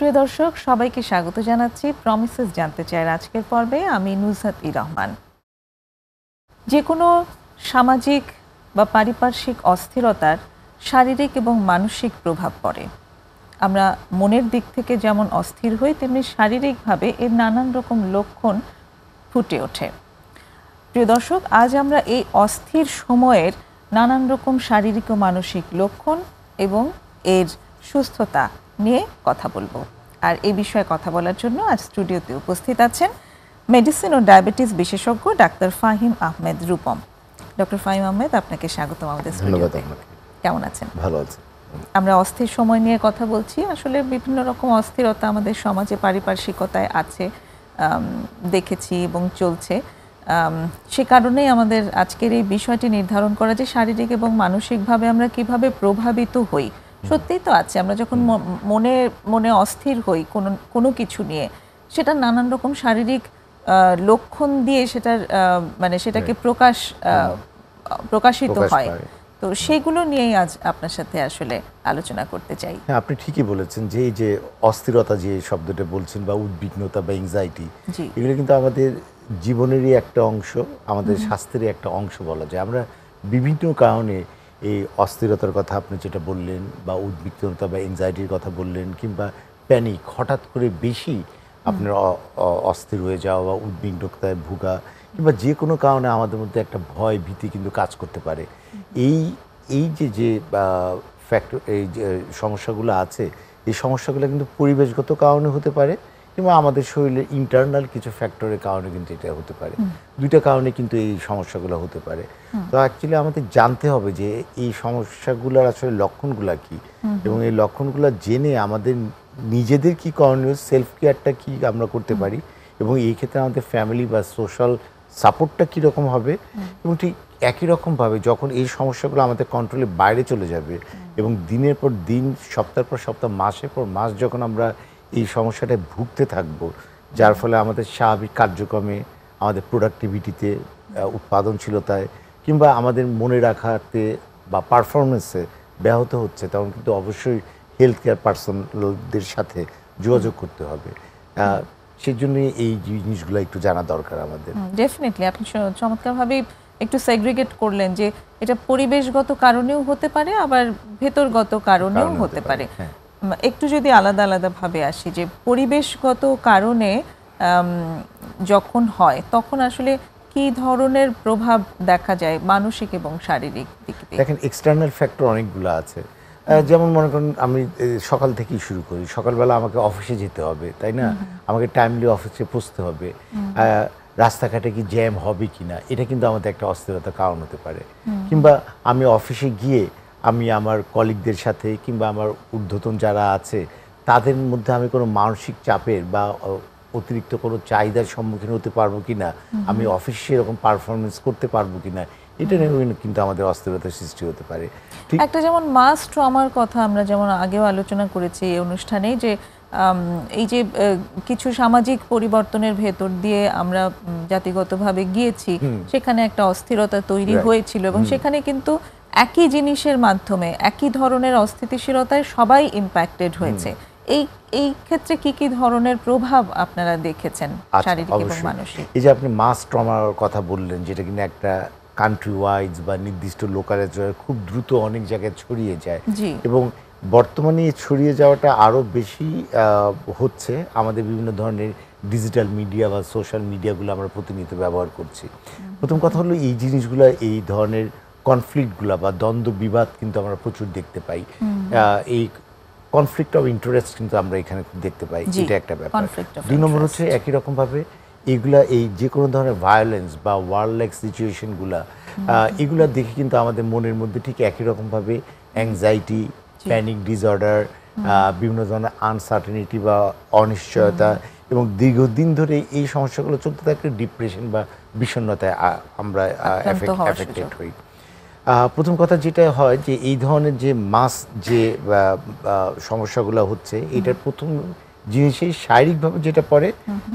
সুপ্রিয় দর্শক, সবাইকে স্বাগত জানাচ্ছি প্রমিসেস জানতে চাই আজকের পর্বে। আমি নুসরাত রহমান। যে কোনো সামাজিক বা পারিপার্শ্বিক অস্থিরতার শারীরিক এবং মানসিক প্রভাব পড়ে। আমরা মনের দিক থেকে যেমন অস্থির হই, তেমনি শারীরিকভাবে এর নানান রকম লক্ষণ ফুটে ওঠে। প্রিয় দর্শক, আজ আমরা এই অস্থির সময়ের নানান রকম শারীরিক ও মানসিক লক্ষণ এবং এর সুস্থতা নিয়ে কথা বলবো। আর এই বিষয়ে কথা বলার জন্য আজ স্টুডিওতে উপস্থিত আছেন মেডিসিন ও ডায়াবেটিস বিশেষজ্ঞ ডাক্তার ফাহিম আহমেদ রূপম। ডক্টর ফাহিম আহমেদ, আপনাকে স্বাগতম আমাদের স্টুডিওতে। কেমন আছেন? ভালো আছি। আমরা অস্থির সময় নিয়ে কথা বলছি। আসলে বিভিন্ন রকম অস্থিরতা আমাদের সমাজে পারিপার্শ্বিকতায় আছে, দেখেছি এবং চলছে। সে কারণেই আমাদের আজকের এই বিষয়টি নির্ধারণ করা যে শারীরিক এবং মানসিকভাবে আমরা কিভাবে প্রভাবিত হই। সত্যিই তো আছে, আমরা যখন মনে অস্থির হই কোনো কিছু নিয়ে, সেটা নানান রকম শারীরিক লক্ষণ দিয়ে সেটাকে প্রকাশিত হয়। তো সেগুলো নিয়েই আজ আপনার সাথে আসলে আলোচনা করতে চাই। হ্যাঁ, আপনি ঠিকই বলেছেন যে এই যে অস্থিরতা যে শব্দটা বলছেন বা উদ্বিগ্নতা বা এংজাইটি, এগুলো কিন্তু আমাদের জীবনেরই একটা অংশ, আমাদের স্বাস্থ্যেরই একটা অংশ বলা যায়। আমরা বিভিন্ন কারণে এই অস্থিরতার কথা আপনি যেটা বললেন বা উদ্বিগ্নতা বা এংজাইটির কথা বললেন, কিংবা প্যানিক, হঠাৎ করে বেশি আপনার অস্থির হয়ে যাওয়া বা উদ্বিগ্নতায় ভোগা, কিংবা যে কোনো কারণে আমাদের মধ্যে একটা ভয় ভীতি কিন্তু কাজ করতে পারে। এই যে ফ্যাক্টর, এই যে সমস্যাগুলো আছে, এই সমস্যাগুলো কিন্তু পরিবেশগত কারণে হতে পারে, কিংবা আমাদের শরীরের ইন্টারনাল কিছু ফ্যাক্টরের কারণে কিন্তু এটা হতে পারে। দুইটা কারণে কিন্তু এই সমস্যাগুলো হতে পারে। তো অ্যাকচুয়ালি আমাদের জানতে হবে যে এই সমস্যাগুলোর আসলে লক্ষণগুলো কি, এবং এই লক্ষণগুলো জেনে আমাদের নিজেদের কি করণীয়, সেলফ কেয়ারটা কি আমরা করতে পারি, এবং এই ক্ষেত্রে আমাদের ফ্যামিলি বা সোশ্যাল সাপোর্টটা কীরকম হবে, এবং ঠিক একই রকমভাবে যখন এই সমস্যাগুলো আমাদের কন্ট্রোলের বাইরে চলে যাবে এবং দিনের পর দিন, সপ্তাহের পর সপ্তাহ, মাসের পর মাস যখন আমরা এই সমস্যাটায় ভুগতে থাকব, যার ফলে আমাদের স্বাভাবিক কার্যক্রমে, আমাদের প্রোডাক্টিভিটিতে, উৎপাদনশীলতায়, কিংবা আমাদের মনে রাখাতে বা পারফরমেন্সে ব্যাহত হচ্ছে, তখন কিন্তু অবশ্যই হেলথ কেয়ার পার্সোনালদের সাথে যোগাযোগ করতে হবে। সেই জন্য এই জিনিসগুলো একটু জানা দরকার আমাদের। ডেফিনেটলি আপনি চমৎকারভাবে একটু সেগ্রিগেট করলেন যে এটা পরিবেশগত কারণেও হতে পারে, আবার ভেতরগত কারণেও হতে পারে। একটু যদি আলাদা আলাদাভাবে আসি, যে পরিবেশগত কারণে যখন হয়, তখন আসলে কি ধরনের প্রভাব দেখা যায় মানসিক এবং শারীরিক দিক থেকে? দেখেন, এক্সটার্নাল ফ্যাক্টর অনেকগুলো আছে। যেমন মনে করেন, আমি সকাল থেকেই শুরু করি। সকালবেলা আমাকে অফিসে যেতে হবে, তাই না? আমাকে টাইমলি অফিসে পৌঁছতে হবে। রাস্তাঘাটে কি জ্যাম হবে কিনা, এটা কিন্তু আমাদের একটা অস্থিরতার কারণ হতে পারে। কিংবা আমি অফিসে গিয়ে আমি আমার কলিগদের সাথে, কিংবা আমার ঊর্ধ্বতন যারা আছে, তাদের মধ্যে আমি কোনো মানসিক চাপের বা অতিরিক্ত কোনো চাহিদার সম্মুখীন হতে পারবো কিনা, আমি অফিসে এরকম পারফরমেন্স করতে পারবো কিনা, এটা নিয়ে কিন্তু আমাদের অস্থিরতার সৃষ্টি হতে পারে। একটা যেমন মাস ট্রমার কথা আমরা যেমন আগেও আলোচনা করেছি এই অনুষ্ঠানে, যে এই যে কিছু সামাজিক পরিবর্তনের ভেতর দিয়ে আমরা জাতিগতভাবে গিয়েছি, সেখানে একটা অস্থিরতা তৈরি হয়েছিল, এবং সেখানে কিন্তু একই জিনিসের মাধ্যমে একই ধরনের অস্থিতিশীলতায় সবাই ইম্প্যাক্টেড হয়েছে। এই ক্ষেত্রে কি কি ধরনের প্রভাব আপনারা দেখেছেন শারীরিক এবং মানসিক? এই যে আপনি মাস ট্রমার কথা বললেন, যেটা কিন্তু একটা কান্ট্রি ওয়াইজ বা নির্দিষ্ট লোকালয়ে খুব দ্রুত অনেক জায়গায় ছড়িয়ে যায়, এবং বর্তমানে ছড়িয়ে যাওয়াটা আরও বেশি হচ্ছে। আমাদের বিভিন্ন ধরনের ডিজিটাল মিডিয়া বা সোশ্যাল মিডিয়াগুলো আমরা প্রতিনিয়ত ব্যবহার করছি। প্রথম কথা হলো, এই জিনিসগুলো, এই ধরনের কনফ্লিক্টগুলো বা দ্বন্দ্ব বিবাদ কিন্তু আমরা প্রচুর দেখতে পাই। এই কনফ্লিক্ট অফ ইন্টারেস্ট কিন্তু আমরা এখানে দেখতে পাই, এটা একটা ব্যাপার। দুই নম্বর হচ্ছে, একই রকমভাবে এগুলা, এই যে কোনো ধরনের ভায়োলেন্স বা ওয়ার লাইক সিচুয়েশনগুলা, এগুলা দেখে কিন্তু আমাদের মনের মধ্যে ঠিক একই রকমভাবে অ্যাংজাইটি, প্যানিক ডিসঅর্ডার, বিভিন্ন ধরনের আনসার্টেনিটি বা অনিশ্চয়তা, এবং দীর্ঘদিন ধরে এই সমস্যাগুলো চলতে থাকলে ডিপ্রেশন বা বিষণ্ণতায় আমরা এফেক্টেড হই। প্রথম কথা যেটা হয়, যে এই ধরনের যে মাস যে সমস্যাগুলো হচ্ছে, এটার প্রথম জিনিসই শারীরিকভাবে যেটা পড়ে,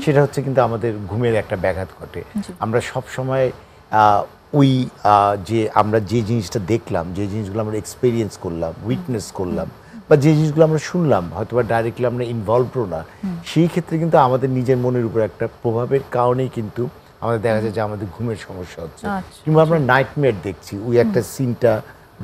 সেটা হচ্ছে কিন্তু আমাদের ঘুমের একটা ব্যাঘাত ঘটে। আমরা সব সময় যে আমরা যে জিনিসটা দেখলাম, যে জিনিসগুলো আমরা এক্সপেরিয়েন্স করলাম, উইটনেস করলাম, বা যে জিনিসগুলো আমরা শুনলাম হয়তো বা ডাইরেক্টলি আমরা ইনভলভও না, সেই ক্ষেত্রে কিন্তু আমাদের নিজের মনের উপর একটা প্রভাবের কারণেই কিন্তু আমাদের দেখা যায় যে আমাদের ঘুমের সমস্যা হচ্ছে, কিংবা আমরা নাইটমেয়ার দেখছি, ওই একটা সিনটা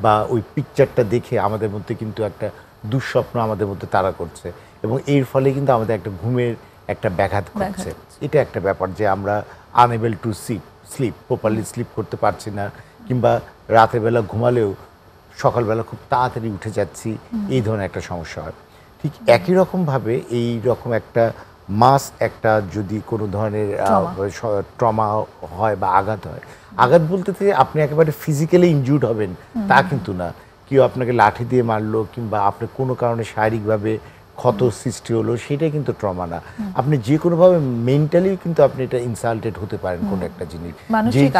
বা ওই পিকচারটা দেখে আমাদের মধ্যে কিন্তু একটা দুঃস্বপ্ন আমাদের মধ্যে তাড়া করছে, এবং এর ফলে কিন্তু আমাদের একটা ঘুমের একটা ব্যাঘাত ঘটছে। এটা একটা ব্যাপার যে আমরা unable to sleep properly sleep করতে পারছি না, কিংবা রাতের বেলা ঘুমালেও সকালবেলা খুব তাড়াতাড়ি উঠে যাচ্ছি, এই ধরনের একটা সমস্যা হয়। ঠিক একই রকমভাবে এই রকম একটা একটা যদি কোনো ধরনের ট্রমা হয় বা আঘাত হয়, আঘাত বলতে আপনি একেবারে ফিজিক্যালি ইনজুর্ড হবেন তা কিন্তু না, কেউ আপনাকে লাঠি দিয়ে মারলো কিংবা আপনার কোনো কারণে শারীরিকভাবে ক্ষত সৃষ্টি হলো, সেটাই কিন্তু ট্রমা না। আপনি যে কোনোভাবে মেন্টালি কিন্তু আপনি এটা ইনসাল্টেড হতে পারেন কোনো একটা জিনিস, মানসিক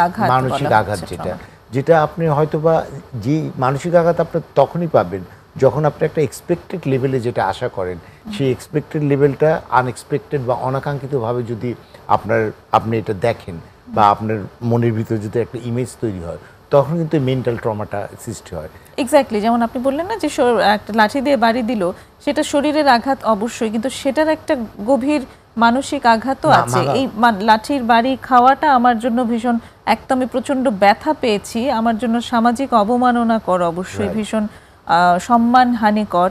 আঘাত যেটা আপনি হয়তো বা যে মানসিক আঘাত আপনি তখনই পাবেন যখন আপনি একটা এক্সপেক্টেড লেভেলে যেটা আশা করেন, সেই এক্সপেক্টেড লেভেলটা আনএক্সপেক্টেড বা অনাকাঙ্ক্ষিতভাবে যদি আপনি এটা দেখেন বা আপনার মনের ভিতরে যদি একটা ইমেজ তৈরি হয়, তখন কিন্তু মেন্টাল ট্রমাটা সৃষ্টি হয়। এক্স্যাক্টলি, যেমন আপনি বললেন না যে একটা লাঠি দিয়ে বাড়ি দিল, সেটা শরীরের আঘাত অবশ্যই, কিন্তু সেটার একটা গভীর মানসিক আঘাতও আছে। এই লাঠির বাড়ি খাওয়াটা আমার জন্য ভীষণ, একদম আমি প্রচন্ড ব্যথা পেয়েছি, আমার জন্য সামাজিক অবমাননাকর, অবশ্যই ভীষণ সম্মানহানিকর,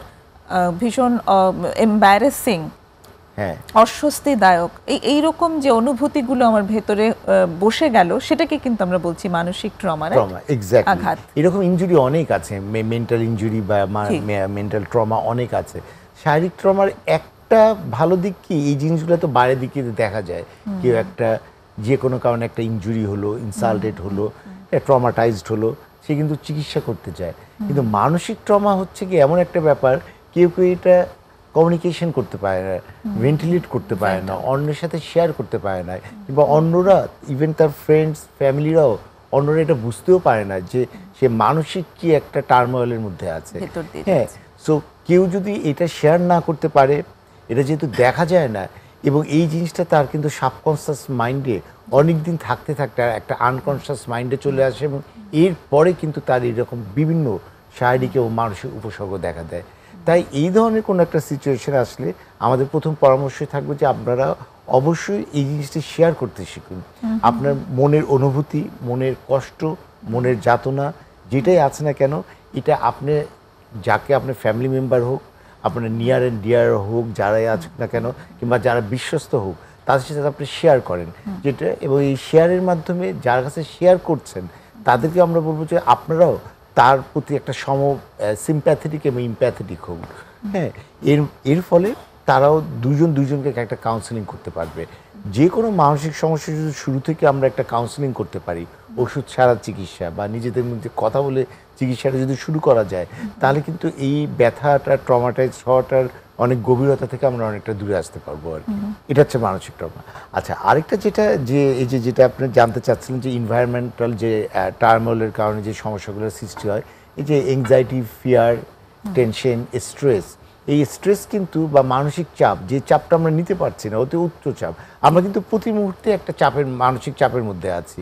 ভীষণ এম্বারেসিং, অস্বস্তিদায়ক। এইরকম যে অনুভূতিগুলো আমার ভেতরে বসে গেল, সেটাকে কিন্তু আমরা বলছি মানসিক ট্রমা। আঘাত। এরকম ইনজুরি অনেক আছে, মেন্টাল ইনজুরি বা মেন্টাল ট্রমা অনেক আছে। শারীরিক ট্রমার একটা ভালো দিক কি, এই জিনিসগুলো তো বাইরের দিকে দেখা যায়, কেউ একটা যে কোনো কারণে একটা ইনজুরি হলো, ইনসাল্টেড হলো, ট্রমাটাইজড হলো, সে কিন্তু চিকিৎসা করতে চায়। কিন্তু মানসিক ট্রমা হচ্ছে কি এমন একটা ব্যাপার, কেউ এটা কমিউনিকেশন করতে পারে না, ভেন্টিলেট করতে পারে না, অন্যের সাথে শেয়ার করতে পারে না, কিংবা অন্যরা, ইভেন তার ফ্রেন্ডস ফ্যামিলিরাও অন্যরা এটা বুঝতেও পারে না যে সে মানসিক কি একটা টার্মোয়েলের মধ্যে আছে। হ্যাঁ, সো কেউ যদি এটা শেয়ার না করতে পারে, এটা যেহেতু দেখা যায় না, এবং এই জিনিসটা তার কিন্তু সাবকনসিয়াস মাইন্ডে অনেক দিন থাকতে থাকতে একটা আনকনসিয়াস মাইন্ডে চলে আসে, এবং এরপরে কিন্তু তার এরকম বিভিন্ন শারীরিক এবং মানসিক উপসর্গ দেখা দেয়। তাই এই ধরনের কোনো একটা সিচুয়েশন আসলে আমাদের প্রথম পরামর্শই থাকবে যে আপনারা অবশ্যই এই জিনিসটি শেয়ার করতে শিখুন। আপনার মনের অনুভূতি, মনের কষ্ট, মনের যাতনা যেটাই আছে না কেন, এটা আপনি যাকে আপনার ফ্যামিলি মেম্বার হোক, আপনার নিয়ার অ্যান্ড ডিয়ার হোক, যারাই আছে না কেন, কিংবা যারা বিশ্বস্ত হোক, তাদের সাথে আপনি শেয়ার করেন যেটা, এবং এই শেয়ারের মাধ্যমে যার কাছে শেয়ার করছেন তাদেরকে আমরা বলবো যে আপনারাও তার প্রতি একটা সিম্প্যাথেটিক এবং ইম্প্যাথেটিক হোক। হ্যাঁ, এর ফলে তারাও দুজনকে একটা কাউন্সেলিং করতে পারবে। যে কোনো মানসিক সমস্যা যদি শুরু থেকে আমরা একটা কাউন্সেলিং করতে পারি, ওষুধ ছাড়া চিকিৎসা বা নিজেদের মধ্যে কথা বলে চিকিৎসাটা যদি শুরু করা যায়, তাহলে কিন্তু এই ব্যথাটা, ট্রমাটাইজ হওয়াটার অনেক গভীরতা থেকে আমরা অনেকটা দূরে আসতে পারবো আর কি। এটা হচ্ছে মানসিক ট্রমা। আচ্ছা, আরেকটা যেটা আপনি জানতে চাচ্ছিলেন যে এনভায়রনমেন্টাল যে টার্মোলের কারণে যে সমস্যাগুলোর সৃষ্টি হয়, এই যে এংজাইটি, ফিয়ার, টেনশন, স্ট্রেস, এই স্ট্রেস কিন্তু বা মানসিক চাপ, যে চাপটা আমরা নিতে পারছি না, অতি উচ্চ চাপ, আমরা কিন্তু প্রতি মুহূর্তে একটা মানসিক চাপের মধ্যে আছি।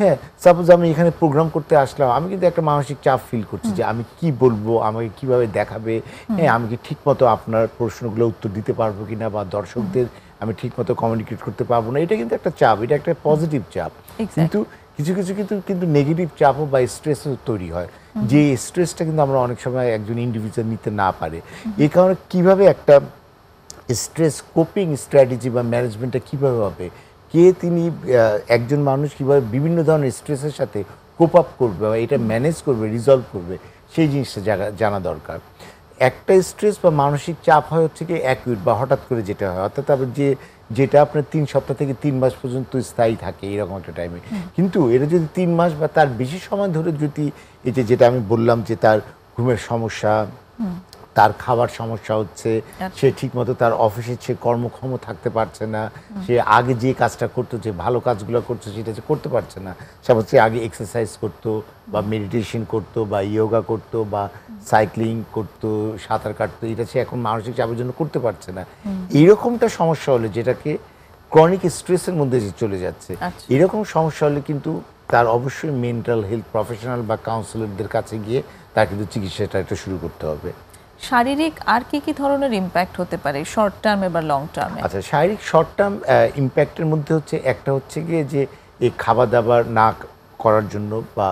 হ্যাঁ, সাপোজ আমি এখানে প্রোগ্রাম করতে আসলাম, আমি কিন্তু একটা মানসিক চাপ ফিল করছি যে আমি কি বলবো, আমাকে কিভাবে দেখাবে, হ্যাঁ, আমি কি ঠিক মতো আপনার প্রশ্নগুলো উত্তর দিতে পারবো কিনা, বা দর্শকদের আমি ঠিক মতো কমিউনিকেট করতে পারবো না, এটা কিন্তু একটা চাপ, এটা একটা পজিটিভ চাপ। কিন্তু কিছু নেগেটিভ চাপও বা স্ট্রেসও তৈরি হয়, যে স্ট্রেসটা কিন্তু আমরা অনেক সময় একজন ইন্ডিভিজুয়াল নিতে না পারে। এই কারণে কিভাবে একটা স্ট্রেস কোপিং স্ট্র্যাটেজি বা ম্যানেজমেন্টটা কীভাবে হবে, তিনি একজন মানুষ কীভাবে বিভিন্ন ধরনের স্ট্রেসের সাথে কোপ আপ করবে বা এটা ম্যানেজ করবে, রিজলভ করবে, সেই জিনিসটা জানা দরকার। একটা স্ট্রেস বা মানসিক চাপ হয় হচ্ছে কি অ্যাকিউট বা হঠাৎ করে যেটা হয়, অর্থাৎ যেটা আপনার 3 সপ্তাহ থেকে 3 মাস পর্যন্ত স্থায়ী থাকে এরকম একটা টাইমে। কিন্তু এটা যদি 3 মাস বা তার বেশি সময় ধরে যদি এই যেটা আমি বললাম যে তার ঘুমের সমস্যা, তার খাবার সমস্যা হচ্ছে, সে ঠিকমতো তার অফিসে সে কর্মক্ষম থাকতে পারছে না, সে আগে যে কাজটা করতো, যে ভালো কাজগুলো করতো সেটা সে করতে পারছে না, সে আগে এক্সারসাইজ করতো বা মেডিটেশন করতো বা ইয়োগা করতো বা সাইক্লিং করতো, সাঁতার কাটতো, এটা সে এখন মানসিক চাপের জন্য করতে পারছে না। এরকমটা সমস্যা হলে, যেটাকে ক্রনিক স্ট্রেসের মধ্যে চলে যাচ্ছে, এরকম সমস্যা হলে কিন্তু তার অবশ্যই মেন্টাল হেলথ প্রফেশনাল বা কাউন্সিলরদের কাছে গিয়ে তার কিন্তু চিকিৎসাটা একটা শুরু করতে হবে। শারীরিক আর কি ধরনের ইম্প্যাক্ট হতে পারে শর্ট টার্মে বা লং টার্মে? আচ্ছা, শারীরিক শর্ট টার্ম ইম্প্যাক্টের মধ্যে হচ্ছে একটা হচ্ছে গিয়ে যে এই খাবার দাবার না করার জন্য বা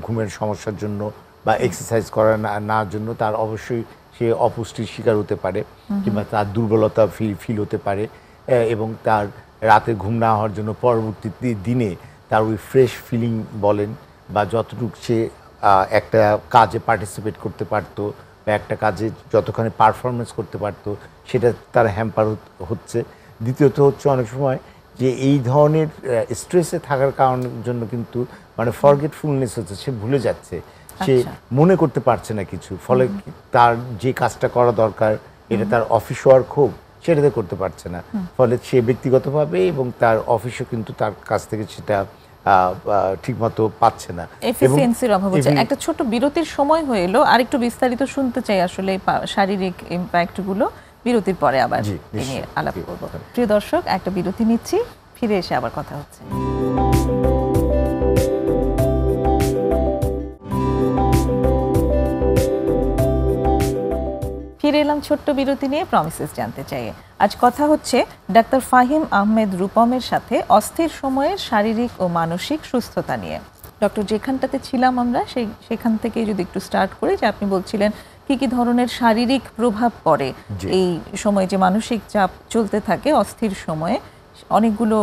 ঘুমের সমস্যার জন্য বা এক্সারসাইজ করা না জন্য তার অবশ্যই সে অপুষ্টির শিকার হতে পারে, কিংবা তার দুর্বলতা ফিল হতে পারে, এবং তার রাতে ঘুম না হওয়ার জন্য পরবর্তী দিনে তার ওই ফ্রেশ ফিলিং বলেন বা যতটুকু সে একটা কাজে পার্টিসিপেট করতে পারতো বা একটা কাজে যতখানি পারফরমেন্স করতে পারতো সেটা তার হ্যাম্পার হচ্ছে। দ্বিতীয়ত হচ্ছে অনেক সময় যে এই ধরনের স্ট্রেসে থাকার কারণের জন্য কিন্তু মানে ফরগেটফুলনেস হচ্ছে, সে ভুলে যাচ্ছে, সে মনে করতে পারছে না কিছু, ফলে তার যে কাজটা করা দরকার এটা তার অফিস ওয়ার্ক হোক সেটাতে করতে পারছে না, ফলে সে ব্যক্তিগতভাবে এবং তার অফিসও কিন্তু তার কাছ থেকে সেটা ঠিকমতো পাচ্ছে না, এফিসিয়েন্সির অভাব হচ্ছে। একটা ছোট বিরতির সময় হয়ে এলো, আরেকটু বিস্তারিত শুনতে চাই আসলে শারীরিক ইম্প্যাক্টগুলো বিরতির পরে আবার নিয়ে আলাপ করব। প্রিয় দর্শক, একটা বিরতি নিচ্ছি, ফিরে এসে আবার কথা হচ্ছে। ফিরে এলাম ছোট্ট বিরতি নিয়ে প্রমিসেস জানতে চাই। আজ কথা হচ্ছে ডাক্তার ফাহিম আহমেদ রূপমের সাথে অস্থির সময়ের শারীরিক ও মানসিক সুস্থতা নিয়ে। ডক্টর, যেখানটাতে ছিলাম আমরা সেখান থেকে যদি একটু স্টার্ট করি, যে আপনি বলছিলেন কি ধরনের শারীরিক প্রভাব পড়ে এই সময়, যে মানসিক চাপ চলতে থাকে অস্থির সময়ে। অনেকগুলো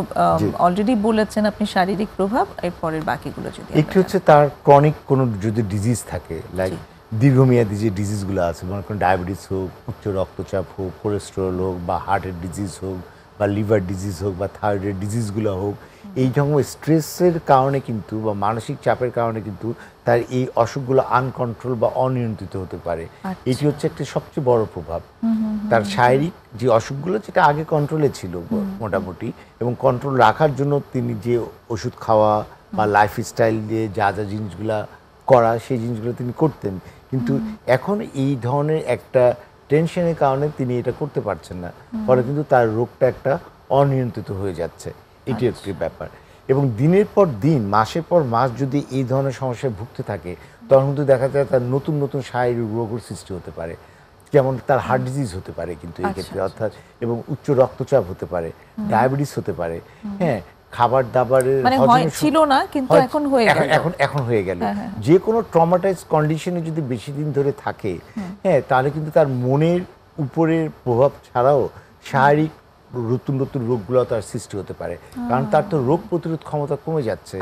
অলরেডি বলেছেন আপনি শারীরিক প্রভাব, এর পরের বাকিগুলো যদি একটু হচ্ছে তার ক্রনিক কোনো যদি ডিজিজ থাকে, লাইক দীর্ঘমেয়াদী যে ডিজিজগুলো আছে, মনে করেন ডায়াবেটিস হোক, উচ্চ রক্তচাপ হোক, কোলেস্টেরল হোক, বা হার্টের ডিজিজ হোক, বা লিভার ডিজিজ হোক, বা থাইরয়েডের ডিজিজগুলো হোক, এই রকম স্ট্রেসের কারণে কিন্তু বা মানসিক চাপের কারণে কিন্তু তার এই অসুখগুলো আনকন্ট্রোল বা অনিয়ন্ত্রিত হতে পারে। এটি হচ্ছে একটা সবচেয়ে বড় প্রভাব। তার শারীরিক যে অসুখগুলো যেটা আগে কন্ট্রোলে ছিল মোটামুটি, এবং কন্ট্রোল রাখার জন্য তিনি যে ওষুধ খাওয়া বা লাইফস্টাইল দিয়ে যা যা জিনিসগুলা করা, সেই জিনিসগুলো তিনি করতেন, কিন্তু এখন এই ধরনের একটা টেনশনের কারণে তিনি এটা করতে পারছেন না, ফলে কিন্তু তার রোগটা একটা অনিয়ন্ত্রিত হয়ে যাচ্ছে। এটি একটি ব্যাপার। এবং দিনের পর দিন, মাসের পর মাস যদি এই ধরনের সমস্যায় ভুগতে থাকে, তখন কিন্তু দেখা যায় তার নতুন নতুন শারীরিক রোগের সৃষ্টি হতে পারে, যেমন তার হার্ট ডিজিজ হতে পারে কিন্তু এই ক্ষেত্রে, অর্থাৎ এবং উচ্চ রক্তচাপ হতে পারে, ডায়াবেটিস হতে পারে, হ্যাঁ, খাবার দাবারের ছিল না কিন্তু এখন হয়ে গেল। যে কোনো ট্রমাটাইজ কন্ডিশনে যদি বেশি দিন ধরে থাকে, হ্যাঁ, তাহলে কিন্তু তার মনের উপরের প্রভাব ছাড়াও শারীরিক নতুন নতুন রোগগুলো তার সৃষ্টি হতে পারে, কারণ তার তো রোগ প্রতিরোধ ক্ষমতা কমে যাচ্ছে,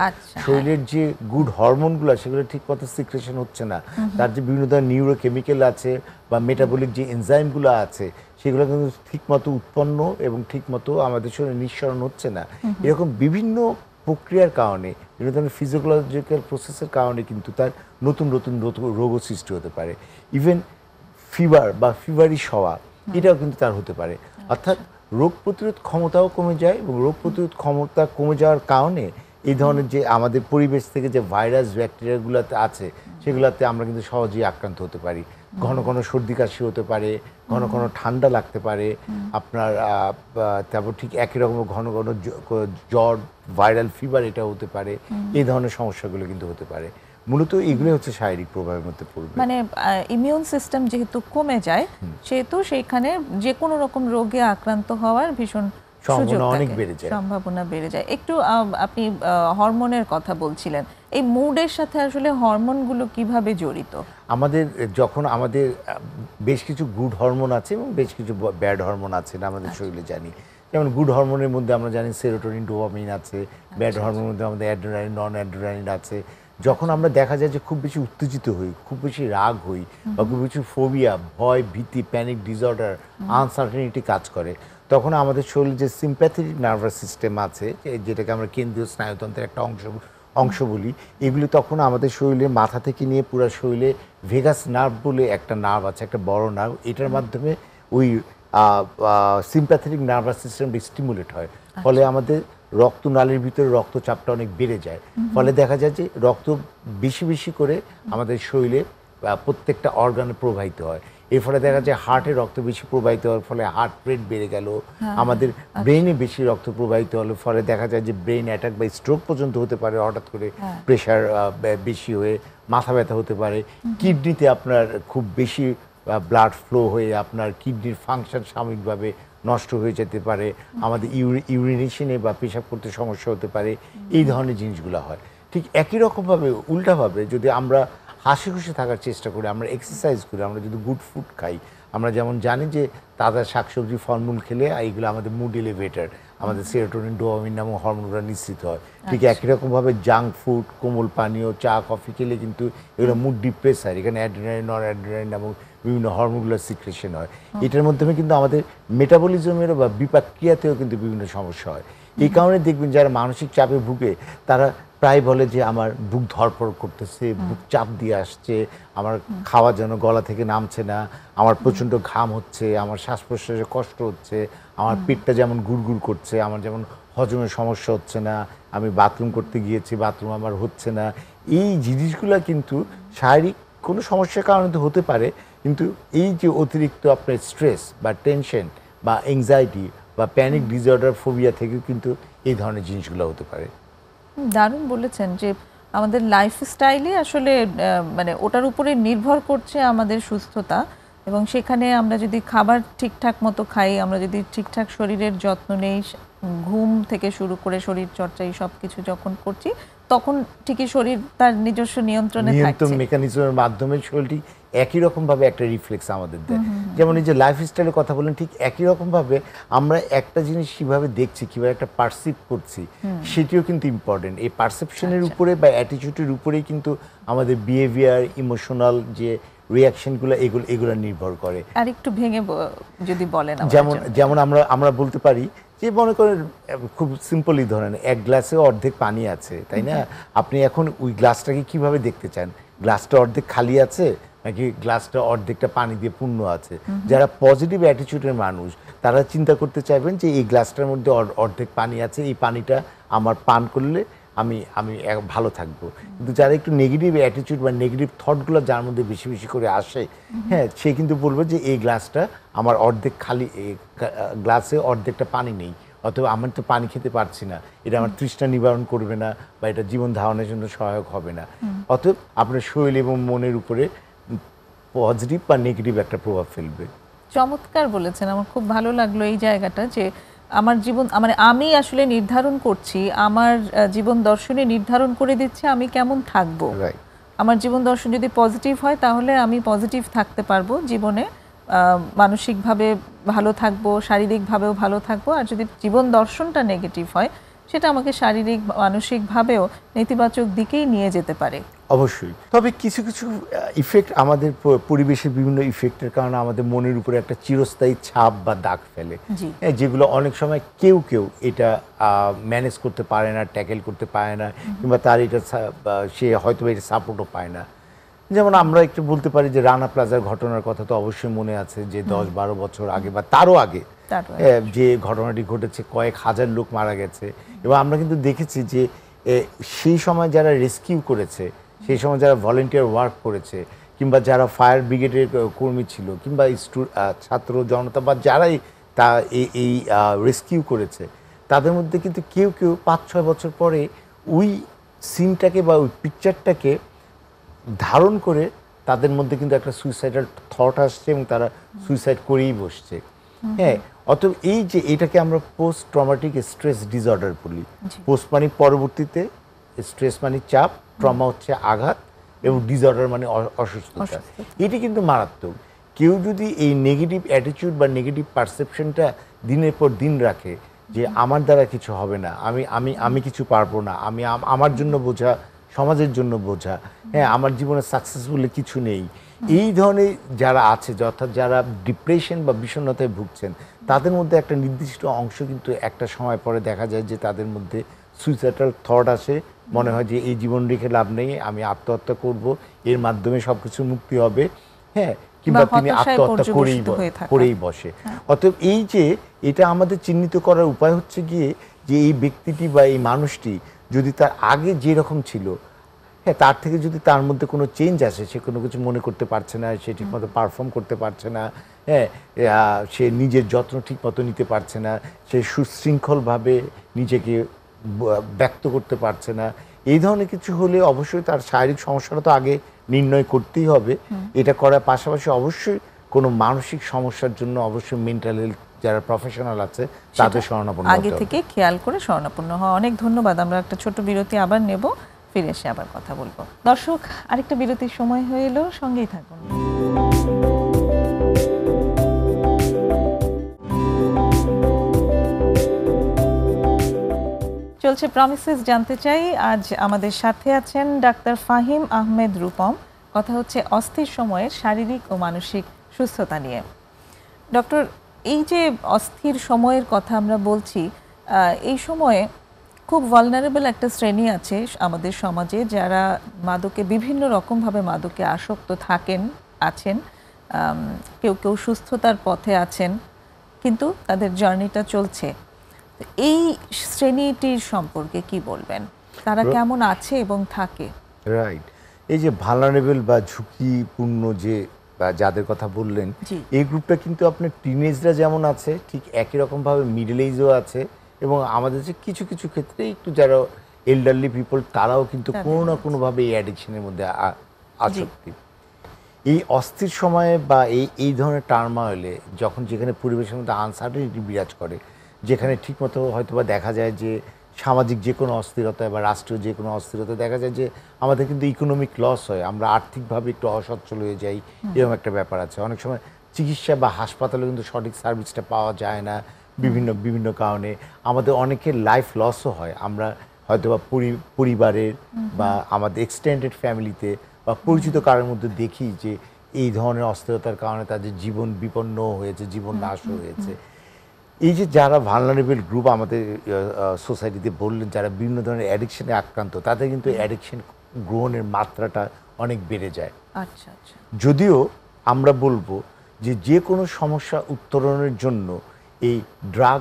শরীরের যে গুড হরমোনগুলো সেগুলো ঠিকমতো সিক্রেশন হচ্ছে না, তার যে বিভিন্ন ধরনের নিউরোকেমিক্যাল আছে বা মেটাবলিক যে এনজাইমগুলো আছে সেগুলো কিন্তু ঠিকমতো উৎপন্ন এবং ঠিকমতো আমাদের শরীরে নিঃসরণ হচ্ছে না। এরকম বিভিন্ন প্রক্রিয়ার কারণে, বিভিন্ন ধরনের ফিজিওলজিক্যাল প্রসেসের কারণে কিন্তু তার নতুন নতুন রোগও সৃষ্টি হতে পারে। ইভেন ফিভার বা ফিভারিশ হওয়া, এটাও কিন্তু তার হতে পারে। অর্থাৎ রোগ প্রতিরোধ ক্ষমতাও কমে যায়, এবং রোগ প্রতিরোধ ক্ষমতা কমে যাওয়ার কারণে এই ধরনের যে আমাদের পরিবেশ থেকে যে ভাইরাস ব্যাকটেরিয়াগুলোতে আছে সেগুলোতে আমরা কিন্তু সহজেই আক্রান্ত হতে পারি। ঘন ঘন সর্দি কাশি হতে পারে, ঘন ঘন ঠান্ডা লাগতে পারে আপনার, তারপর ঠিক একই রকম ঘন ঘন জ্বর, ভাইরাল ফিভার এটা হতে পারে। এই ধরনের সমস্যাগুলো কিন্তু হতে পারে। মূলত এগুলো হচ্ছে শারীরিক প্রভাবের মধ্যে পড়বে। মানে ইমিউন সিস্টেম যেহেতু কমে যায়, সেহেতু সেখানে যে কোনো রকম রোগে আক্রান্ত হওয়ার ভীষণ সম্ভাবনা বেড়ে যায়। একটু আপনি হরমোনের কথা বলছিলেন, এই মুডের সাথে আসলে হরমোনগুলো কিভাবে জড়িত? আমাদের যখন আমাদের বেশ কিছু গুড হরমোন আছে এবং বেশ কিছু ব্যাড হরমোন আছে না আমাদের শরীরে, জানি। যেমন গুড হরমোনের মধ্যে আমরা জানি সেরোটোনিন, ডোপামিন আছে। ব্যাড হরমোনের মধ্যে আমাদের অ্যাড্রেনালিন, নন অ্যাড্রেনালিন আছে। যখন আমরা দেখা যায় যে খুব বেশি উত্তেজিত হই, খুব বেশি রাগ হই, বা খুব বেশি ফোবিয়া, ভয়, ভীতি, প্যানিক ডিসঅর্ডার, আনসার্টেনিটি কাজ করে, তখন আমাদের শরীরে যে সিম্প্যাথেটিক নার্ভাস সিস্টেম আছে, যেটাকে আমরা কেন্দ্রীয় স্নায়ুতন্ত্রের একটা অংশ বলি, এগুলি তখন আমাদের শরীরে মাথা থেকে নিয়ে পুরো শরীরে ভেগাস নার্ভ বলে একটা নার্ভ আছে, একটা বড় নার্ভ, এটার মাধ্যমে ওই সিম্প্যাথেটিক নার্ভাস সিস্টেমটা স্টিমুলেট হয়, ফলে আমাদের রক্তনালীর ভিতরে রক্তচাপটা অনেক বেড়ে যায়, ফলে দেখা যায় যে রক্ত বেশি বেশি করে আমাদের শরীরে প্রত্যেকটা অর্গানে প্রবাহিত হয়। এর ফলে দেখা যায় হার্টে রক্ত বেশি প্রবাহিত হওয়ার ফলে হার্ট রেট বেড়ে গেল, আমাদের ব্রেনে বেশি রক্ত প্রবাহিত হলে ফলে দেখা যায় যে ব্রেন অ্যাটাক বা স্ট্রোক পর্যন্ত হতে পারে, হঠাৎ করে প্রেশার বেশি হয়ে মাথা ব্যথা হতে পারে, কিডনিতে আপনার খুব বেশি ব্লাড ফ্লো হয়ে আপনার কিডনির ফাংশন সাময়িকভাবে নষ্ট হয়ে যেতে পারে, আমাদের ইউরিনেশনে বা পেশাব করতে সমস্যা হতে পারে, এই ধরনের জিনিসগুলো হয়। ঠিক একই রকমভাবে উল্টাভাবে যদি আমরা হাসি খুশি থাকার চেষ্টা করি, আমরা এক্সারসাইজ করি, আমরা যদি গুড ফুড খাই, আমরা যেমন জানি যে তাজা শাকসবজি ফলমূল খেলে এইগুলো আমাদের মুড এলিভেটার, আমাদের সেরোটোনিন ডোপামিন নামক হরমোনগুলো নিঃসৃত হয়। ঠিক একই রকমভাবে জাঙ্ক ফুড, কোমল পানীয়, চা কফি খেলে কিন্তু এগুলো মুড ডিপ্রেস হয়, এখানে অ্যাড্রিনালিন নর অ্যাড্রিনালিন নামক বিভিন্ন হরমোনগুলোর সিক্রেশন হয়। এটার মাধ্যমে কিন্তু আমাদের মেটাবলিজমেরও বা বিপাক্রিয়াতেও কিন্তু বিভিন্ন সমস্যা হয়। এই কারণে দেখবেন যারা মানসিক চাপে ভুগে তারা প্রায় বলে যে আমার বুক ধড়ফড় করতেছে, বুক চাপ দিয়ে আসছে, আমার খাওয়া যেন গলা থেকে নামছে না, আমার প্রচণ্ড ঘাম হচ্ছে, আমার শ্বাস প্রশ্বাসে কষ্ট হচ্ছে, আমার পেটটা যেমন গুড়গুড় করছে, আমার যেমন হজমের সমস্যা হচ্ছে না, আমি বাথরুম করতে গিয়েছি বাথরুম আমার হচ্ছে না। এই জিনিসগুলো কিন্তু শারীরিক কোনো সমস্যার কারণে তো হতে পারে, কিন্তু এই যে অতিরিক্ত আপনার স্ট্রেস বা টেনশন বা এংজাইটি বা প্যানিক ডিসঅর্ডার ফোবিয়া থেকেও কিন্তু এই ধরনের জিনিসগুলো হতে পারে। দারুণ বলেছেন যে আমাদের লাইফস্টাইলে আসলে মানে ওটার উপরে নির্ভর করছে আমাদের সুস্থতা, এবং সেখানে আমরা যদি খাবার ঠিকঠাক মতো খাই, আমরা যদি ঠিকঠাক শরীরের যত্ন নেই, ঘুম থেকে শুরু করে শরীর চর্চা এই সব কিছু যখন করছি, তখন ঠিকই শরীর তার নিজস্ব নিয়ন্ত্রণে থাকছে। নিয়ন্ত্রণ মেকানিজমের মাধ্যমে শরীরটি একই রকমভাবে একটা রিফ্লেক্স আমাদের দেয়। যেমন এই যে লাইফস্টাইলের কথা বলেন, ঠিক একই রকমভাবে আমরা একটা জিনিস কীভাবে দেখছি, কীভাবে একটা পারসিভ করছি, সেটিও কিন্তু ইম্পর্টেন্ট। এই পারসেপশনের উপরে বা অ্যাটিটিউডের উপরেই কিন্তু আমাদের বিহেভিয়ার, ইমোশনাল যে রিয়াকশনগুলো এগুলো নির্ভর করে। আর একটু ভেঙে যদি বলেন। যেমন আমরা বলতে পারি যে মনে করেন খুব সিম্পলি ধরেন এক গ্লাসে অর্ধেক পানি আছে, তাই না? আপনি এখন ওই গ্লাসটাকে কিভাবে দেখতে চান? গ্লাসটা অর্ধেক খালি আছে নাকি গ্লাসটা অর্ধেকটা পানি দিয়ে পূর্ণ আছে? যারা পজিটিভ অ্যাটিটিউডের মানুষ তারা চিন্তা করতে চাইবেন যে এই গ্লাসটার মধ্যে অর্ধেক পানি আছে, এই পানিটা আমার পান করলে আমি ভালো থাকবো। কিন্তু যারা একটু নেগেটিভ অ্যাটিটিউড বা নেগেটিভ থটগুলো যার মধ্যে বেশি বেশি করে আসে, হ্যাঁ, সে কিন্তু বলবে যে এই গ্লাসটা আমার অর্ধেক খালি, গ্লাসে অর্ধেকটা পানি নেই, অথবা আমি তো পানি খেতে পারছি না, এটা আমার তৃষ্ণা নিবারণ করবে না বা এটা জীবন ধারণের জন্য সহায়ক হবে না। অতএব আপনার শরীর এবং মনের উপরে পজিটিভ বা নেগেটিভ একটা প্রভাব ফেলবে। চমৎকার বলেছেন, আমার খুব ভালো লাগলো এই জায়গাটা যে আমার জীবন মানে আমি আসলে নির্ধারণ করছি, আমার জীবন দর্শনে নির্ধারণ করে দিচ্ছে আমি কেমন থাকবো। আমার জীবন দর্শন যদি পজিটিভ হয় তাহলে আমি পজিটিভ থাকতে পারবো জীবনে, মানসিকভাবে ভালো থাকবো, শারীরিকভাবেও ভালো থাকবো। আর যদি জীবন দর্শনটা নেগেটিভ হয় সেটা আমাকে শারীরিক মানসিকভাবেও নেতিবাচক দিকেই নিয়ে যেতে পারে। অবশ্যই। তবে কিছু কিছু ইফেক্ট, আমাদের পরিবেশের বিভিন্ন ইফেক্টের কারণে আমাদের মনের উপরে একটা চিরস্থায়ী ছাপ বা দাগ ফেলে, যেগুলো অনেক সময় কেউ এটা ম্যানেজ করতে পারে না, ট্যাকেল করতে পারে না, কিংবা তার এটা সে হয়তো এটা সাপোর্টও পায় না। যেমন আমরা একটু বলতে পারি যে রানা প্লাজার ঘটনার কথা তো অবশ্যই মনে আছে, যে 10-12 বছর আগে বা তারও আগে যে ঘটনাটি ঘটেছে, কয়েক হাজার লোক মারা গেছে। এবং আমরা কিন্তু দেখেছি যে সেই সময় যারা রেস্কিউ করেছে, সেই সময় যারা ভলেন্টিয়ার ওয়ার্ক করেছে, কিংবা যারা ফায়ার ব্রিগেডের কর্মী ছিল, কিংবা ছাত্র জনতা বা যারাই তা এই রেস্কিউ করেছে, তাদের মধ্যে কিন্তু কেউ 5-6 বছর পরে ওই সিনটাকে বা ওই পিকচারটাকে ধারণ করে তাদের মধ্যে কিন্তু একটা সুইসাইডাল থট আসছে এবং তারা সুইসাইড করেই বসছে। হ্যাঁ, অতএব এই যে এটাকে আমরা পোস্ট ট্রমাটিক স্ট্রেস ডিসঅর্ডার বলি। পোস্ট মানে পরবর্তীতে, স্ট্রেস মানে চাপ, ট্রমা হচ্ছে আঘাত, এবং ডিসঅর্ডার মানে অসুস্থতা। এটি কিন্তু মারাত্মক। কেউ যদি এই নেগেটিভ অ্যাটিটিউড বা নেগেটিভ পারসেপশনটা দিনের পর দিন রাখে যে আমার দ্বারা কিছু হবে না, আমি কিছু পারবো না, আমার জন্য বোঝা, সমাজের জন্য বোঝা, হ্যাঁ, আমার জীবনে সাকসেসফুলি কিছু নেই, এই ধরনের যারা আছে, অর্থাৎ যারা ডিপ্রেশন বা বিষণ্ণতায় ভুগছেন, তাদের মধ্যে একটা নির্দিষ্ট অংশ কিন্তু একটা সময় পরে দেখা যায় যে তাদের মধ্যে সুইসাইডাল থট আসে। মনে হয় যে এই জীবন রেখে লাভ নেই, আমি আত্মহত্যা করব, এর মাধ্যমে সব কিছু মুক্তি হবে, হ্যাঁ, কিংবা তিনি আত্মহত্যা করেই বসে। অতএব এই যে এটা আমাদের চিহ্নিত করার উপায় হচ্ছে গিয়ে যে এই ব্যক্তিটি বা এই মানুষটি যদি তার আগে যেরকম ছিল, হ্যাঁ, তার থেকে যদি তার মধ্যে কোনো চেঞ্জ আসে, সে কোনো কিছু মনে করতে পারছে না, সে ঠিকমতো পারফর্ম করতে পারছে না, হ্যাঁ, সে নিজের যত্ন ঠিকমতো নিতে পারছে না, সে সুশৃঙ্খলভাবে নিজেকে ব্যক্ত করতে পারছে না, এই ধরনের কিছু হলে অবশ্যই তার শারীরিক সমস্যাটা তো আগে নির্ণয় করতেই হবে। এটা করার পাশাপাশি অবশ্যই কোনো মানসিক সমস্যার জন্য অবশ্যই মেন্টাল হেলথ যারা প্রফেশনাল আছে তাদের শরণাপন্ন আগে থেকে খেয়াল করে শরণাপন্ন হওয়া। অনেক ধন্যবাদ। আমরা একটা ছোট বিরতি আবার নেব, ফিরে এসে আবার কথা বলবো। দর্শক, আরেকটা বিরতির সময় হয়ে এলো, সঙ্গেই থাকুন। চলছে প্রমিসেস জানতে চাই। আজ আমাদের সাথে আছেন ডাক্তার ফাহিম আহমেদ রূপম। কথা হচ্ছে অস্থির সময়ের শারীরিক ও মানসিক সুস্থতা নিয়ে। ডক্টর, এই যে অস্থির সময়ের কথা আমরা বলছি, এই সময়ে খুব ভালনারেবল একটা শ্রেণী আছে আমাদের সমাজে, যারা মাদকে বিভিন্ন রকমভাবে মাদকে আসক্ত আছেন। কেউ কেউ সুস্থতার পথে আছেন, কিন্তু তাদের জার্নিটা চলছে। এই শ্রেণীটির সম্পর্কে কি বলবেন? তারা কেমন আছে এবং থাকে? রাইট, এই যে ভালনারেবল বা ঝুঁকিপূর্ণ যে যাদের কথা বললেন, এই গ্রুপটা কিন্তু আপনার টিনেজরা যেমন আছে, ঠিক একই রকমভাবে মিডল এজও আছে, এবং আমাদের যে কিছু কিছু ক্ষেত্রে একটু যারা এল্ডারলি পিপল, তারাও কিন্তু কোনো না কোনোভাবে এই অ্যাডিকশনের মধ্যে আসক্তি। এই অস্থির সময়ে বা এই ধরনের টার্মোইলে যখন যেখানে পরিবেশের মধ্যে আনসার্টেনিটি বিরাজ করে, যেখানে ঠিকমতো হয়তো বা দেখা যায় যে সামাজিক যে কোনো অস্থিরতা বা রাষ্ট্রীয় যে কোনো অস্থিরতা, দেখা যায় যে আমাদের কিন্তু ইকোনমিক লস হয়, আমরা আর্থিকভাবে একটু অসচ্ছল হয়ে যাই, এরকম একটা ব্যাপার আছে। অনেক সময় চিকিৎসা বা হাসপাতালে কিন্তু সঠিক সার্ভিসটা পাওয়া যায় না বিভিন্ন কারণে। আমাদের অনেকের লাইফ লসও হয়। আমরা হয়তো বা পরিবারের বা আমাদের এক্সটেন্ডেড ফ্যামিলিতে বা পরিচিত কারোর মধ্যে দেখি যে এই ধরনের অস্থিরতার কারণে তাদের জীবন বিপন্ন হয়েছে, জীবন নাশও হয়েছে। এই যে যারা ভালনারেবল গ্রুপ আমাদের সোসাইটিতে বললেন, যারা বিভিন্ন ধরনের অ্যাডিকশনে আক্রান্ত, তাদের কিন্তু অ্যাডিকশন গ্রহণের মাত্রাটা অনেক বেড়ে যায়। আচ্ছা আচ্ছা। যদিও আমরা বলবো যে কোনো সমস্যা উত্তরণের জন্য এই ড্রাগ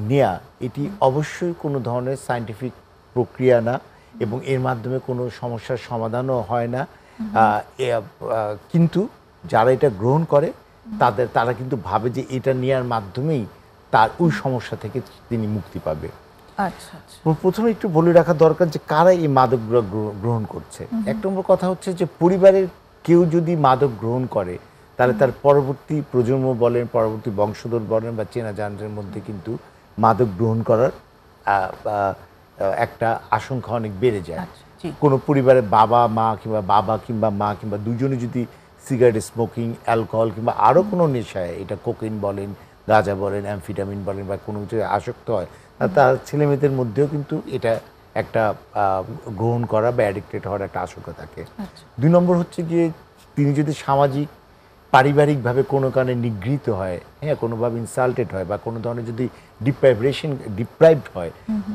নেয়া এটি অবশ্যই কোনো ধরনের সায়েন্টিফিক প্রক্রিয়া না, এবং এর মাধ্যমে কোনো সমস্যার সমাধানও হয় না। কিন্তু যারা এটা গ্রহণ করে তারা কিন্তু ভাবে যে এটা নেওয়ার মাধ্যমেই তার ওই সমস্যা থেকে তিনি মুক্তি পাবে। আচ্ছা আচ্ছা। প্রথমে একটু বলে রাখা দরকার যে কারা এই মাদক গ্রহণ করছে। এক নম্বর কথা হচ্ছে যে পরিবারের কেউ যদি মাদক গ্রহণ করে, তাহলে তার পরবর্তী প্রজন্ম বলেন, পরবর্তী বংশধর বলেন বা চেনা জানার মধ্যে কিন্তু মাদক গ্রহণ করার একটা আশঙ্কা অনেক বেড়ে যায়। কোনো পরিবারের বাবা কিংবা মা কিংবা দুজনে যদি সিগারেট স্মোকিং, অ্যালকোহল কিংবা আরও কোনো নেশায়, এটা কোকেইন বলেন, গাঁজা বলেন, অ্যামফিটামিন বলেন, বা কোনো কিছু আসক্ত হয়, তার ছেলেমেয়েদের মধ্যেও কিন্তু এটা একটা গ্রহণ করা বা অ্যাডিক্টেড হওয়ার একটা আশঙ্কা থাকে। দুই নম্বর হচ্ছে গিয়ে তিনি যদি সামাজিক পারিবারিকভাবে কোনো কারণে নিগৃহীত হয়, হ্যাঁ, কোনোভাবে ইনসাল্টেড হয় বা কোনো ধরনের যদি ডিপ্রাইভড হয়,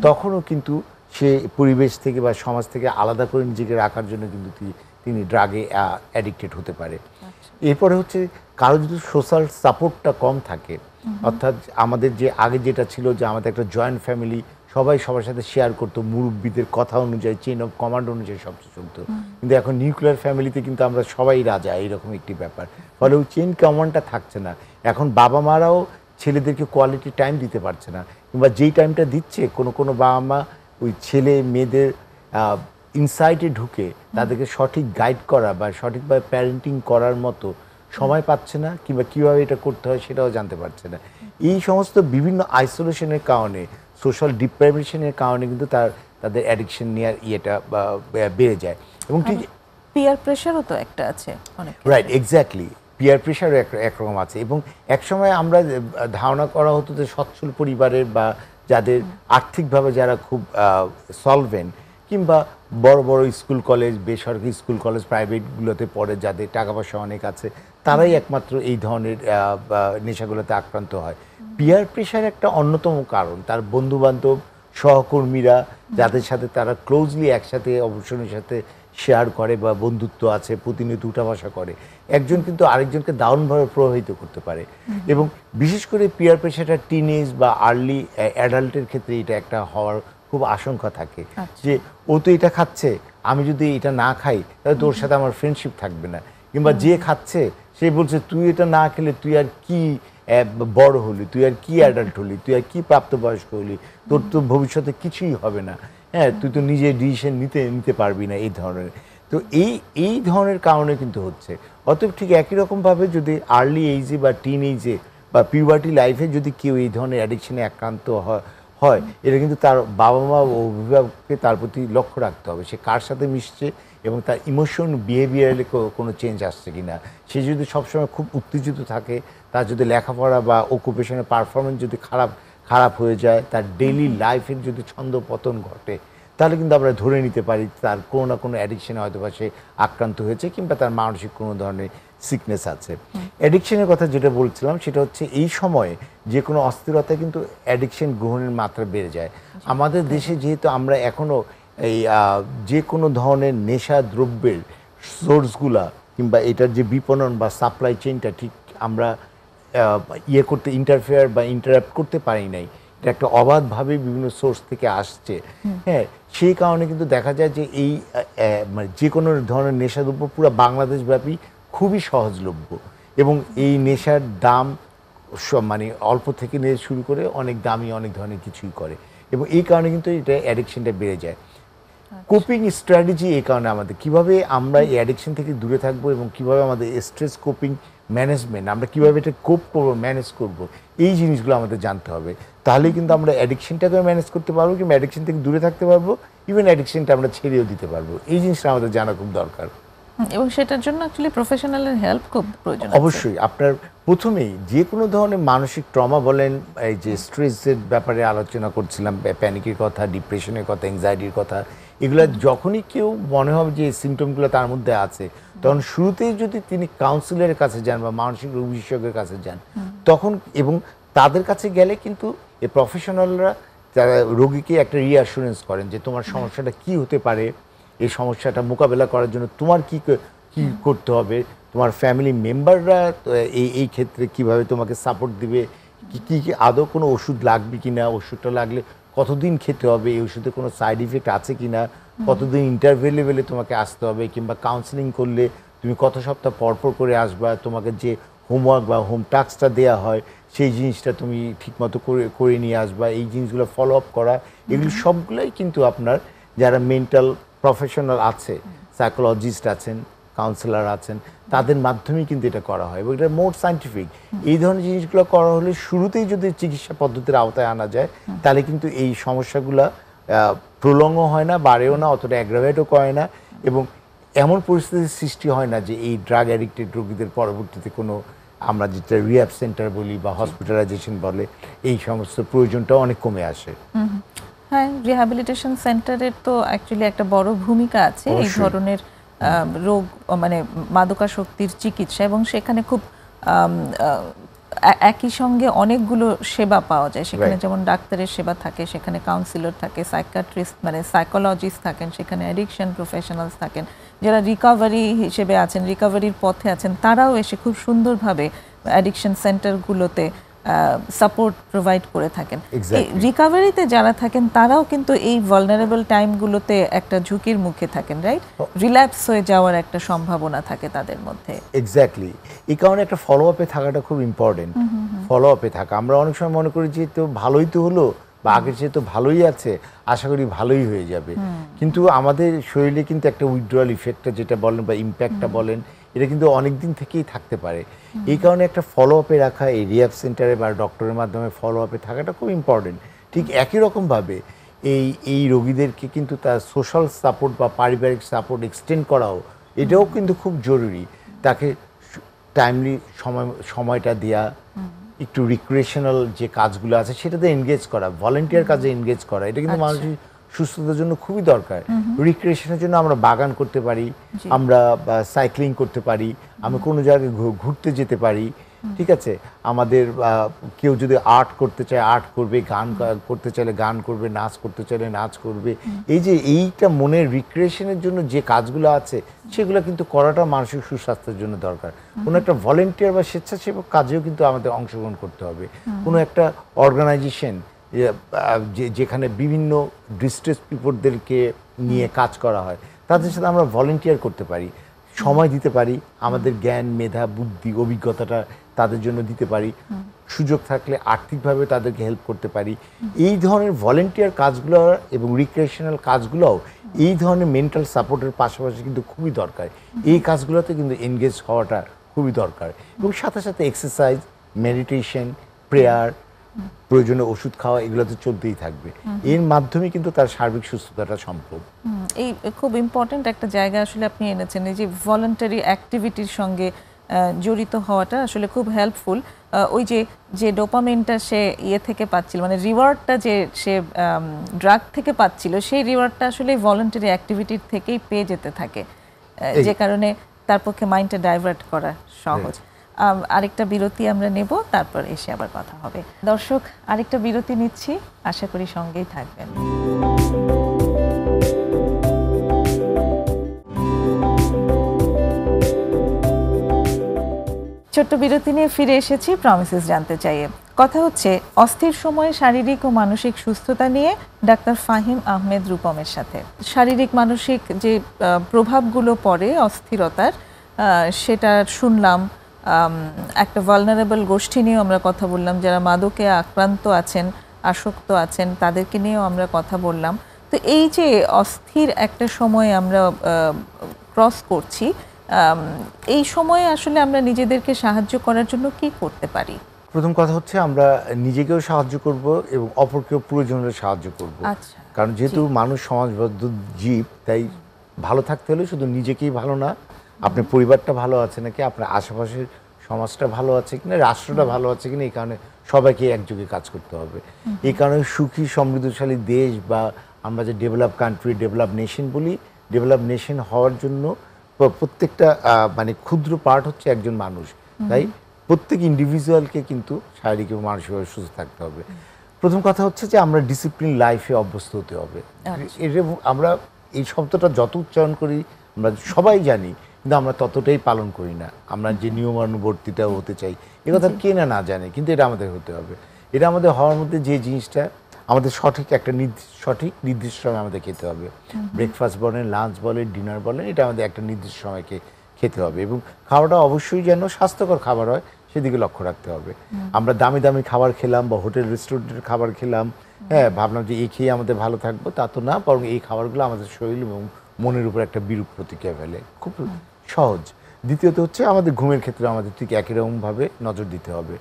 তখনও কিন্তু সে পরিবেশ থেকে বা সমাজ থেকে আলাদা করে নিজেকে রাখার জন্য কিন্তু তিনি ড্রাগে অ্যাডিক্টেড হতে পারে। এরপরে হচ্ছে কারো যদি সোশ্যাল সাপোর্টটা কম থাকে, অর্থাৎ আমাদের যে আগে যেটা ছিল যে আমাদের একটা জয়েন্ট ফ্যামিলি, সবাই সবার সাথে শেয়ার করতো, মুরব্বীদের কথা অনুযায়ী, চেইন অফ কমান্ড অনুযায়ী সব চলতো, কিন্তু এখন নিউক্লিয়ার ফ্যামিলিতে কিন্তু আমরা সবাই রাজা, এইরকম একটি ব্যাপার। ফলে ওই চেইন কমান্ডটা থাকছে না। এখন বাবা মারাও ছেলেদেরকে কোয়ালিটি টাইম দিতে পারছে না, কিংবা যেই টাইমটা দিচ্ছে কোনো বাবা মা ওই ছেলে মেয়েদের ইনসাইটে ঢুকে তাদেরকে সঠিক গাইড করা বা সঠিকভাবে প্যারেন্টিং করার মতো সময় পাচ্ছে না, কিংবা কীভাবে এটা করতে হয় সেটাও জানতে পারছে না। এই সমস্ত বিভিন্ন আইসোলেশনের কারণে, সোশ্যাল ডিপ্রাইভেশনের কারণে কিন্তু তাদের অ্যাডিকশন নেওয়ার ইয়েটা বেড়ে যায়। এবং ঠিক পিয়ার প্রেশারও তো একটা আছে অনেক। রাইট, এক্স্যাক্টলি, পিয়ার প্রেশারও একরকম আছে। এবং একসময় আমরা ধারণা করা হতো যে সচ্ছল পরিবারের বা যাদের আর্থিকভাবে যারা খুব সলভেন্ট, কিংবা বড় বড় স্কুল কলেজ, বেসরকারি স্কুল কলেজ, প্রাইভেটগুলোতে পড়ে, যাদের টাকা পয়সা অনেক আছে, তারাই একমাত্র এই ধরনের নেশাগুলোতে আক্রান্ত হয়। পিয়ার প্রেশার একটা অন্যতম কারণ। তার বন্ধুবান্ধব, সহকর্মীরা, যাদের সাথে তারা ক্লোজলি একসাথে অবসরের সাথে শেয়ার করে বা বন্ধুত্ব আছে, প্রতিনিয়ত উঠা বসা করে, একজন কিন্তু আরেকজনকে দারুণভাবে প্রভাবিত করতে পারে। এবং বিশেষ করে পিয়ার প্রেশারটা টিনেজ বা আর্লি অ্যাডাল্টের ক্ষেত্রে এটা একটা হওয়ার খুব আশঙ্কা থাকে, যে ও তো এটা খাচ্ছে, আমি যদি এটা না খাই তাহলে তোর সাথে আমার ফ্রেন্ডশিপ থাকবে না, কিংবা যে খাচ্ছে সে বলছে তুই এটা না খেলে তুই আর কি বড় হলি, তুই আর কি অ্যাডাল্ট হলি, তুই আর কি প্রাপ্তবয়স্ক হলি, তোর তো ভবিষ্যতে কিছুই হবে না, হ্যাঁ, তুই তো নিজে ডিসিশন নিতে পারবি না, এই ধরনের। তো এই ধরনের কারণে কিন্তু হচ্ছে। অতএব ঠিক একই রকমভাবে যদি আর্লি এইজে বা টিন এইজে বা পিউবার্টি লাইফে যদি কেউ এই ধরনের অ্যাডিকশনে আক্রান্ত হয়, এটা কিন্তু তার বাবা মা ও অভিভাবককে তার প্রতি লক্ষ্য রাখতে হবে, সে কার সাথে মিশছে এবং তার ইমোশন বিহেভিয়ারে কোনো চেঞ্জ আসছে কিনা। সে যদি সবসময় খুব উত্তেজিত থাকে, তার যদি লেখাপড়া বা অকুপেশনের পারফরমেন্স যদি খারাপ হয়ে যায়, তার ডেইলি লাইফের যদি ছন্দ পতন ঘটে, তাহলে কিন্তু আমরা ধরে নিতে পারি তার কোনো না কোনো অ্যাডিকশনে হয়তো বা সে আক্রান্ত হয়েছে কিংবা তার মানসিক কোনো ধরনের সিকনেস আছে। অ্যাডিকশনের কথা যেটা বলছিলাম সেটা হচ্ছে এই সময়ে যে কোনো অস্থিরতা কিন্তু অ্যাডিকশন গ্রহণের মাত্রা বেড়ে যায়। আমাদের দেশে যেহেতু আমরা এখনও এই যে কোনো ধরনের নেশা দ্রব্যের সোর্সগুলা কিংবা এটার যে বিপণন বা সাপ্লাই চেইনটা ঠিক আমরা ইন্টারফেয়ার বা ইন্টারাপ্ট করতে পারি নাই, এটা একটা অবাধভাবে বিভিন্ন সোর্স থেকে আসছে। হ্যাঁ, সেই কারণে কিন্তু দেখা যায় যে এই মানে যে কোনো ধরনের নেশাদ্রব্য পুরো বাংলাদেশব্যাপী খুবই সহজলভ্য এবং এই নেশার দাম মানে অল্প থেকে নিয়ে শুরু করে অনেক দামি অনেক ধরনের কিছুই করে এবং এই কারণে কিন্তু এটা অ্যাডিকশনটা বেড়ে যায়। কোপিং স্ট্র্যাটেজি এই কারণে আমাদের কিভাবে আমরা এই অ্যাডিকশন থেকে দূরে থাকবো এবং কিভাবে আমাদের স্ট্রেস কোপিং ম্যানেজমেন্ট আমরা কিভাবে এটা কোপ করবো, ম্যানেজ করব, এই জিনিসগুলো আমাদের জানতে হবে। তাহলে কিন্তু আমরা অ্যাডিকশনটাকে ম্যানেজ করতে পারবো কিংবা অ্যাডিকশন থেকে দূরে থাকতে পারবো, ইভেন অ্যাডিকশনটা আমরা ছেড়েও দিতে পারবো। এই জিনিসটা আমাদের জানা খুব দরকার এবং সেটার জন্য অ্যাকচুয়ালি প্রফেশনালের হেল্প খুব প্রয়োজন। অবশ্যই আপনার প্রথমেই যে কোনো ধরনের মানসিক ট্রমা বলেন, এই যে স্ট্রেসের ব্যাপারে আলোচনা করছিলাম, প্যানিকের কথা, ডিপ্রেশনের কথা, অ্যাংজাইটির কথা, এগুলো যখনই কেউ মনে হবে যে এই সিমটমগুলো তার মধ্যে আছে, তখন শুরুতেই যদি তিনি কাউন্সিলরের কাছে যান বা মানসিক রোগ বিশেষজ্ঞের কাছে যান, তখন এবং তাদের কাছে গেলে কিন্তু এই প্রফেশনালরা তারা রোগীকে একটা রিঅ্যাসুরেন্স করেন যে তোমার সমস্যাটা কি হতে পারে, এই সমস্যাটা মোকাবেলা করার জন্য তোমার কি করতে হবে, তোমার ফ্যামিলি মেম্বাররা এই ক্ষেত্রে কিভাবে তোমাকে সাপোর্ট দিবে, কি আদৌ কোনো ওষুধ লাগবে কি না, ওষুধটা লাগলে কতদিন খেতে হবে, এই ওষুধে কোনো সাইড ইফেক্ট আছে কি না, কতদিন ইন্টারভেলে তোমাকে আসতে হবে, কিংবা কাউন্সেলিং করলে তুমি কত সপ্তাহ পরপর করে আসবা, তোমাকে যে হোমওয়ার্ক বা হোম টাস্কটা দেওয়া হয় সেই জিনিসটা তুমি ঠিকমতো করে নিয়ে আসবা, এই জিনিসগুলো ফলো আপ করা, এগুলি সবগুলোই কিন্তু আপনার যারা মেন্টাল প্রফেশনাল আছে, সাইকোলজিস্ট আছেন, কাউন্সিলর আছেন, তাদের মাধ্যমেই কিন্তু এটা করা হয় এবং এটা মোর সায়েন্টিফিক। এই ধরনের জিনিসগুলো করা হলে শুরুতেই যদি চিকিৎসা পদ্ধতির আওতায় আনা যায়, তাহলে কিন্তু এই সমস্যাগুলো প্রলংও হয় না, বাড়েও না, অতটা অ্যাগ্রাভেটও করে না এবং এমন পরিস্থিতির সৃষ্টি হয় না যে এই ড্রাগ অ্যাডিক্টেড রোগীদের পরবর্তীতে কোনো আমরা যেটা রিহ্যাব সেন্টার বলি বা হসপিটালাইজেশন বলে, এই সমস্ত প্রয়োজনটাও অনেক কমে আসে। হ্যাঁ, রিহ্যাবিলিটেশন সেন্টারের তো অ্যাকচুয়ালি একটা বড় ভূমিকা আছে এই ধরনের রোগ মানে মাদকাসক্তির চিকিৎসা, এবং সেখানে খুব একই সঙ্গে অনেকগুলো সেবা পাওয়া যায় সেখানে, যেমন ডাক্তারের সেবা থাকে, সেখানে কাউন্সিলর থাকে, সাইকিয়াট্রিস্ট মানে সাইকোলজিস্ট থাকেন, সেখানে অ্যাডিকশন প্রফেশনালস থাকেন, যারা রিকভারি হিসেবে আছেন, রিকভারির পথে আছেন, তারাও এসে খুব সুন্দরভাবে অ্যাডিকশন সেন্টারগুলোতে সাপোর্ট প্রোভাইড করে থাকেন। রিকভারিতে যারা থাকেন তারাও কিন্তু এই ভালনারেবল টাইমগুলোতে একটা ঝুঁকির মুখে থাকেন, রাইট? রিল্যাপস হয়ে যাওয়ার একটা সম্ভাবনা থাকে তাদের মধ্যে। এক্স্যাক্টলি, এই কারণে একটা ফলো আপে থাকাটা খুব ইম্পর্টেন্ট। ফলো আপে থাকা, আমরা অনেক সময় মনে করি যে তো ভালোই তো হলো বা আগের চেয়ে তো ভালোই আছে, আশা করি ভালোই হয়ে যাবে, কিন্তু আমাদের শরীরে কিন্তু একটা উইথড্রয়াল ইফেক্টটা যেটা বলেন বা ইম্প্যাক্টটা বলেন, এটা কিন্তু অনেক দিন থেকেই থাকতে পারে। এই কারণে একটা ফলো আপে রাখা, এই রিহ্যাব সেন্টারে বা ডক্টরের মাধ্যমে ফলো আপে থাকাটা খুব ইম্পর্টেন্ট। ঠিক একই রকমভাবে এই রোগীদেরকে কিন্তু তার সোশ্যাল সাপোর্ট বা পারিবারিক সাপোর্ট এক্সটেন্ড করাও, এটাও কিন্তু খুব জরুরি। তাকে টাইমলি সময়টা দেওয়া, একটু রিক্রিয়েশনাল যে কাজগুলো আছে সেটাতে এনগেজ করা, ভলেন্টিয়ার কাজে এনগেজ করা, এটা কিন্তু মানুষের সুস্থতার জন্য খুবই দরকার। রিক্রিয়েশনের জন্য আমরা বাগান করতে পারি, আমরা সাইক্লিং করতে পারি, আমরা কোনো জায়গায় ঘুরতে যেতে পারি, ঠিক আছে? আমাদের কেউ যদি আর্ট করতে চায় আর্ট করবে, গান করতে চাইলে গান করবে, নাচ করতে চাইলে নাচ করবে। এই যে এইটা মনের রিক্রিয়েশনের জন্য যে কাজগুলো আছে সেগুলো কিন্তু করাটা মানসিক সুস্বাস্থ্যের জন্য দরকার। কোনো একটা ভলেন্টিয়ার বা স্বেচ্ছাসেবক কাজেও কিন্তু আমাদের অংশগ্রহণ করতে হবে। কোনো একটা অর্গানাইজেশন যেখানে বিভিন্ন ডিস্ট্রেস পিপলদেরকে নিয়ে কাজ করা হয়, তাদের সাথে আমরা ভলেন্টিয়ার করতে পারি, সময় দিতে পারি, আমাদের জ্ঞান, মেধা, বুদ্ধি, অভিজ্ঞতাটা তাদের জন্য দিতে পারি, সুযোগ থাকলে আর্থিকভাবে তাদেরকে হেল্প করতে পারি। এই ধরনের ভলেন্টিয়ার কাজগুলো এবং রিক্রিয়েশনাল কাজগুলোও এই ধরনের মেন্টাল সাপোর্টের পাশাপাশি কিন্তু খুবই দরকার। এই কাজগুলোতে কিন্তু এনগেজ হওয়াটা খুবই দরকার, এবং সাথে সাথে এক্সারসাইজ, মেডিটেশন, প্রেয়ার, প্রয়োজনে ওষুধ খাওয়া, এগুলো তো চলতেই থাকবে। এর মাধ্যমে কিন্তু তার সার্বিক সুস্থতাটা সম্ভব। এই খুব ইম্পর্টেন্ট একটা জায়গা আসলে আপনি এনেছেন, এই যে ভলান্টারি অ্যাক্টিভিটির সঙ্গে জড়িত হওয়াটা আসলে খুব হেল্পফুল। ওই যে ডোপামিনটা সে ইয়ে থেকে পাচ্ছিল, মানে রিওয়ার্ডটা যে সে ড্রাগ থেকে পাচ্ছিল, সেই রিওয়ার্ডটা আসলে ভলান্টারি অ্যাক্টিভিটির থেকেই পেয়ে যেতে থাকে, যে কারণে তার পক্ষে মাইন্ডটা ডাইভার্ট করা সহজ। আরেকটা বিরতি আমরা নেব, তারপর এসে আবার কথা হবে। দর্শক, আরেকটা বিরতি নিচ্ছি, আশা করি সঙ্গেই থাকবেন। ছোট্ট বিরতি নিয়ে ফিরে এসেছি প্রমিসেস জানতে চাইয়ে। কথা হচ্ছে অস্থির সময়ে শারীরিক ও মানসিক সুস্থতা নিয়ে ডাক্তার ফাহিম আহমেদ রূপমের সাথে। শারীরিক মানসিক যে প্রভাবগুলো পড়ে অস্থিরতার, সেটা শুনলাম। একটা ভালনারেবল গোষ্ঠী নিয়েও আমরা কথা বললাম, যারা মাদকে আক্রান্ত আছেন, আসক্ত আছেন, তাদেরকে নিয়েও আমরা কথা বললাম। তো এই যে অস্থির একটা সময় আমরা ক্রস করছি, এই সময়ে আসলে আমরা নিজেদেরকে সাহায্য করার জন্য কি করতে পারি? প্রথম কথা হচ্ছে আমরা নিজেকেও সাহায্য করব এবং অপরকেও প্রয়োজনে সাহায্য করব। আচ্ছা, কারণ যেহেতু মানুষ সমাজবদ্ধ জীব, তাই ভালো থাকতে হলে শুধু নিজেকেই ভালো না, আপনার পরিবারটা ভালো আছে নাকি, আপনার আশেপাশের সমাজটা ভালো আছে কিনা, রাষ্ট্রটা ভালো আছে কিনা, এই কারণে সবাইকে একযোগে কাজ করতে হবে। এই কারণে সুখী সমৃদ্ধশালী দেশ বা আমরা যে ডেভেলপ কান্ট্রি, ডেভেলপ নেশন বলি, ডেভেলপ নেশন হওয়ার জন্য প্রত্যেকটা মানে ক্ষুদ্র পার্ট হচ্ছে একজন মানুষ। তাই প্রত্যেক ইন্ডিভিজুয়ালকে কিন্তু শারীরিক এবং মানসিকভাবে সুস্থ থাকতে হবে। প্রথম কথা হচ্ছে যে আমরা ডিসিপ্লিন লাইফে অভ্যস্ত হতে হবে। আমরা এই শব্দটা যত উচ্চারণ করি আমরা সবাই জানি, কিন্তু আমরা ততটাই পালন করি না। আমরা যে নিয়মানুবর্তিতাও হতে চাই, এ কথা কে না জানে, কিন্তু এটা আমাদের হতে হবে। এটা আমাদের হওয়ার মধ্যে যে জিনিসটা আমাদের সঠিক একটা নির্দিষ্ট সময় আমাদের খেতে হবে। ব্রেকফাস্ট বলেন, লাঞ্চ বলেন, ডিনার বলেন, এটা আমাদের একটা নির্দিষ্ট সময়কে খেতে হবে, এবং খাওয়াটা অবশ্যই যেন স্বাস্থ্যকর খাবার হয় সেদিকে লক্ষ্য রাখতে হবে। আমরা দামি দামি খাবার খেলাম বা হোটেল রেস্টুরেন্টের খাবার খেলাম, হ্যাঁ, ভাবলাম যে এই খেয়ে আমাদের ভালো থাকবো, তা তো না, বরং এই খাবারগুলো আমাদের শরীর এবং মনের উপর একটা বিরূপ প্রতিক্রিয়া ফেলে। খুব সহজ। দ্বিতীয়ত হচ্ছে আমাদের ঘুমের ক্ষেত্রে আমাদের ঠিক একই রকমভাবে নজর দিতে হবে।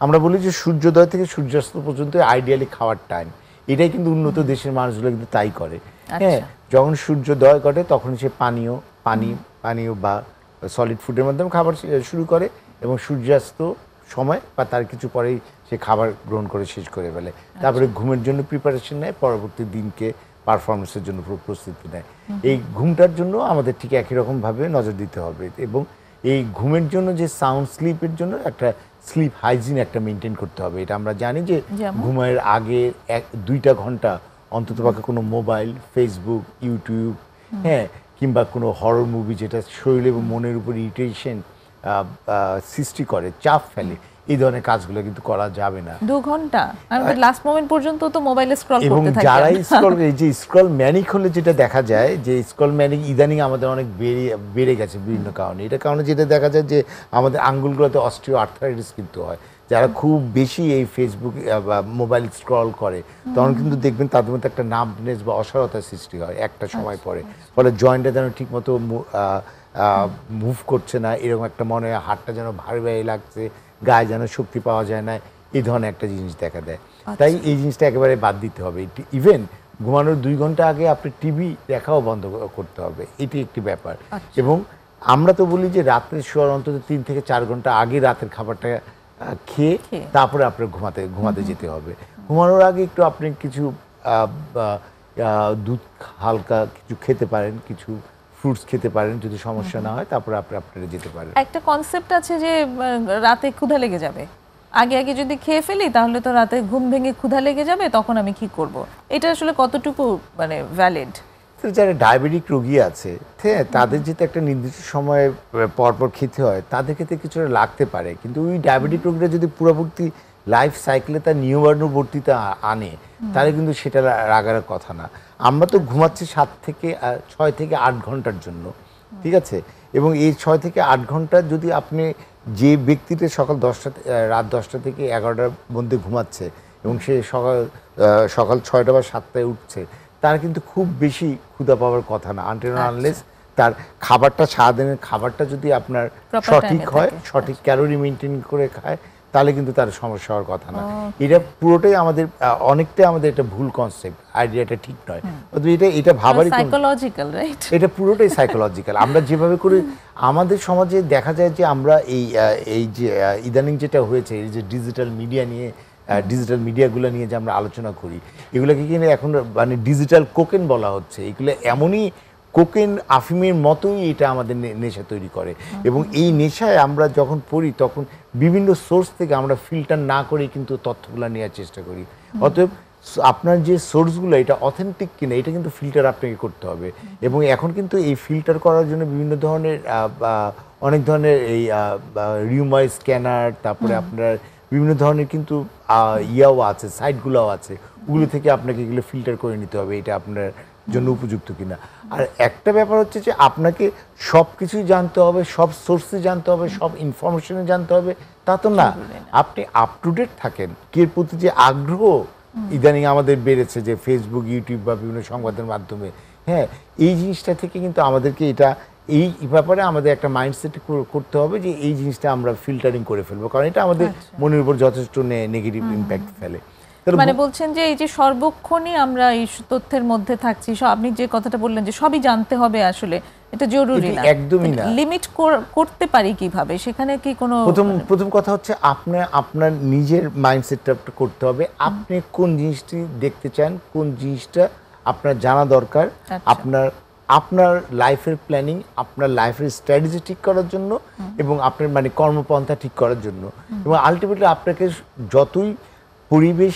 আমরা বলি যে সূর্যোদয় থেকে সূর্যাস্ত পর্যন্ত আইডিয়ালি খাওয়ার টাইম, এটাই কিন্তু উন্নত দেশের মানুষগুলো কিন্তু তাই করে। হ্যাঁ, যখন সূর্যোদয় ঘটে তখন সে পানীয় বা সলিড ফুডের মাধ্যমে খাবার শুরু করে, এবং সূর্যাস্ত সময় বা তার কিছু পরেই সে খাবার গ্রহণ করে শেষ করে ফেলে। তারপরে ঘুমের জন্য প্রিপারেশন নেয়, পরবর্তী দিনকে পারফরমেন্সের জন্য প্রস্তুতি নেয়। এই ঘুমটার জন্য আমাদের ঠিক একই রকমভাবে নজর দিতে হবে, এবং এই ঘুমের জন্য যে সাউন্ড স্লিপের জন্য একটা স্লিপ হাইজিন একটা মেনটেন করতে হবে। এটা আমরা জানি যে ঘুমের আগে 1-2 ঘন্টা অন্ততপক্ষে কোনো মোবাইল, ফেসবুক, ইউটিউব, হ্যাঁ, কিংবা কোনো হরর মুভি যেটা শরীর এবং মনের উপর ইরিটেশন সৃষ্টি করে, চাপ ফেলে, এই ধরনের কাজগুলো কিন্তু করা যাবে না। 2 ঘন্টা লাস্ট মোমেন্ট পর্যন্ত তো মোবাইলে স্ক্রল করতে থাকি, এবং যারাই স্ক্রল ম্যানিক হলে যেটা দেখা যায় যে স্ক্রল ম্যানিক ইদানিং আমাদের অনেক বেড়ে গেছে বিভিন্ন কারণে। এটা কারণে যেটা দেখা যায় যে আমাদের আঙ্গুলগুলোতে অস্টিও আর্থ্রাইটিস কিন্তু হয়। যারা খুব বেশি এই ফেসবুক বা মোবাইল স্ক্রল করে, তখন কিন্তু দেখবেন তাদের মধ্যে একটা নাম্বনেস বা অসারতার সৃষ্টি হয় একটা সময় পরে। ফলে জয়েন্টটা যেন ঠিকমতো মুভ করছে না, এরকম একটা মনে হয়, হাতটা যেন ভারী ভারী লাগছে, গায়ে যেন শক্তি পাওয়া যায় না, এই ধরনের একটা জিনিস দেখা দেয়। তাই এই জিনিসটা একেবারে বাদ দিতে হবে। ইভেন ঘুমানোর 2 ঘন্টা আগে আপনি টিভি দেখাও বন্ধ করতে হবে, এটি একটি ব্যাপার। এবং আমরা তো বলি যে রাত্রে শোয়ার অন্তত 3 থেকে 4 ঘন্টা আগে রাতের খাবারটা খেয়ে তারপরে আপনার ঘুমাতে যেতে হবে। ঘুমানোর আগে একটু আপনি কিছু দুধ হালকা কিছু খেতে পারেন, কিছু ফ্রুটস খেতে পারেন, যদি সমস্যা না হয় তারপরে আপনারা যেতে পারেন। একটা কনসেপ্ট আছে যে রাতে ক্ষুধা লেগে যাবে, আগে যদি খেয়ে ফেলি তাহলে তো রাতে ঘুম ভেঙে ক্ষুধা লেগে যাবে, তখন আমি কি করব? এটা আসলে কতটুকু মানে ভ্যালিড? যারা ডায়াবেটিক রোগী আছে, তাদের যেটা একটা নির্দিষ্ট সময়ে পরপর খেতে হয়, তাদের ক্ষেত্রে কিছুটা লাগতে পারে, কিন্তু ওই ডায়াবেটিক রোগীরা যদি পুরোপুরি লাইফ সাইকেলে তার নিয়মানুবর্তিতা আনে, তাহলে কিন্তু সেটা রাগার কথা না। আমরা তো ঘুমাচ্ছি 6 থেকে 8 ঘন্টার জন্য, ঠিক আছে? এবং এই 6 থেকে 8 ঘন্টা যদি আপনি, যে ব্যক্তিটা রাত 10টা থেকে 11টার মধ্যে ঘুমাচ্ছে এবং সে সকাল 6টা বা 7টায় উঠছে, তারা কিন্তু খুব বেশি ক্ষুধা পাওয়ার কথা না, আনটিল আনলেস তার খাবারটা, সারাদিনের খাবারটা যদি আপনার সঠিক হয়, সঠিক ক্যালোরি মেনটেন করে খায়, তাহলে কিন্তু তার সমস্যা হওয়ার কথা না। এটা পুরোটাই আমাদের অনেকটাই আমাদের একটা ভুল কনসেপ্ট, আইডিয়াটা ঠিক নয়। এটা ভাবারই সাইকোলজিক্যাল, রাইট? এটা পুরোটাই সাইকোলজিক্যাল। আমরা যেভাবে করি আমাদের সমাজে দেখা যায় যে আমরা এই যে ইদানিং যেটা হয়েছে, এই যে ডিজিটাল মিডিয়া নিয়ে, ডিজিটাল মিডিয়াগুলো নিয়ে যে আমরা আলোচনা করি, এগুলোকে কিন্তু এখন মানে ডিজিটাল কোকেন বলা হচ্ছে। এগুলো এমনই কোকেন, আফিমের মতোই এটা আমাদের নেশা তৈরি করে। এবং এই নেশায় আমরা যখন পড়ি তখন বিভিন্ন সোর্স থেকে আমরা ফিল্টার না করে কিন্তু তথ্যগুলো নেওয়ার চেষ্টা করি। অতএব আপনার যে সোর্সগুলো এটা অথেন্টিক কিনা এটা কিন্তু ফিল্টার আপনাকে করতে হবে। এবং এখন কিন্তু এই ফিল্টার করার জন্য বিভিন্ন ধরনের অনেক ধরনের এই রিউমার স্ক্যানার, তারপরে আপনার বিভিন্ন ধরনের কিন্তু ইয়াও আছে, সাইটগুলোও আছে, ওগুলো থেকে আপনাকে এগুলো ফিল্টার করে নিতে হবে এটা আপনার জন্য উপযুক্ত কিনা। আর একটা ব্যাপার হচ্ছে যে আপনাকে সব কিছুই জানতে হবে, সব সোর্সে জানতে হবে, সব ইনফরমেশনে জানতে হবে, তা তো না। আপনি আপ টু ডেট থাকেন, এর প্রতি যে আগ্রহ ইদানিং আমাদের বেড়েছে, যে ফেসবুক, ইউটিউব বা বিভিন্ন সংবাদের মাধ্যমে, হ্যাঁ, এই জিনিসটা থেকে কিন্তু আমাদেরকে এই ব্যাপারে আমাদের একটা মাইন্ডসেট করতে হবে যে এই জিনিসটা আমরা ফিল্টারিং করে ফেলবো, কারণ এটা আমাদের মনের উপর যথেষ্ট নেগেটিভ ইম্প্যাক্ট ফেলে। মানে বলছেন যে এই যে সর্বক্ষণই আমরা এই তথ্যের মধ্যে থাকছি, আপনি যে কথাটা বললেন যে সবই জানতে হবে, আসলে এটা জরুরি না, একদমই না। লিমিট করতে পারি কিভাবে, সেখানে কি কোনো প্রথম কথা হচ্ছে আপনার নিজের মাইন্ডসেটটা করতে হবে। আপনি কোন জিনিসটি দেখতে চান, কোন জিনিসটা আপনার জানা দরকার, আপনার লাইফের প্ল্যানিং, আপনার লাইফের স্ট্র্যাটেজি ঠিক করার জন্য, এবং আপনার মানে কর্মপন্থা ঠিক করার জন্য। এবং আলটিমেটলি আপনাকে যতই পরিবেশ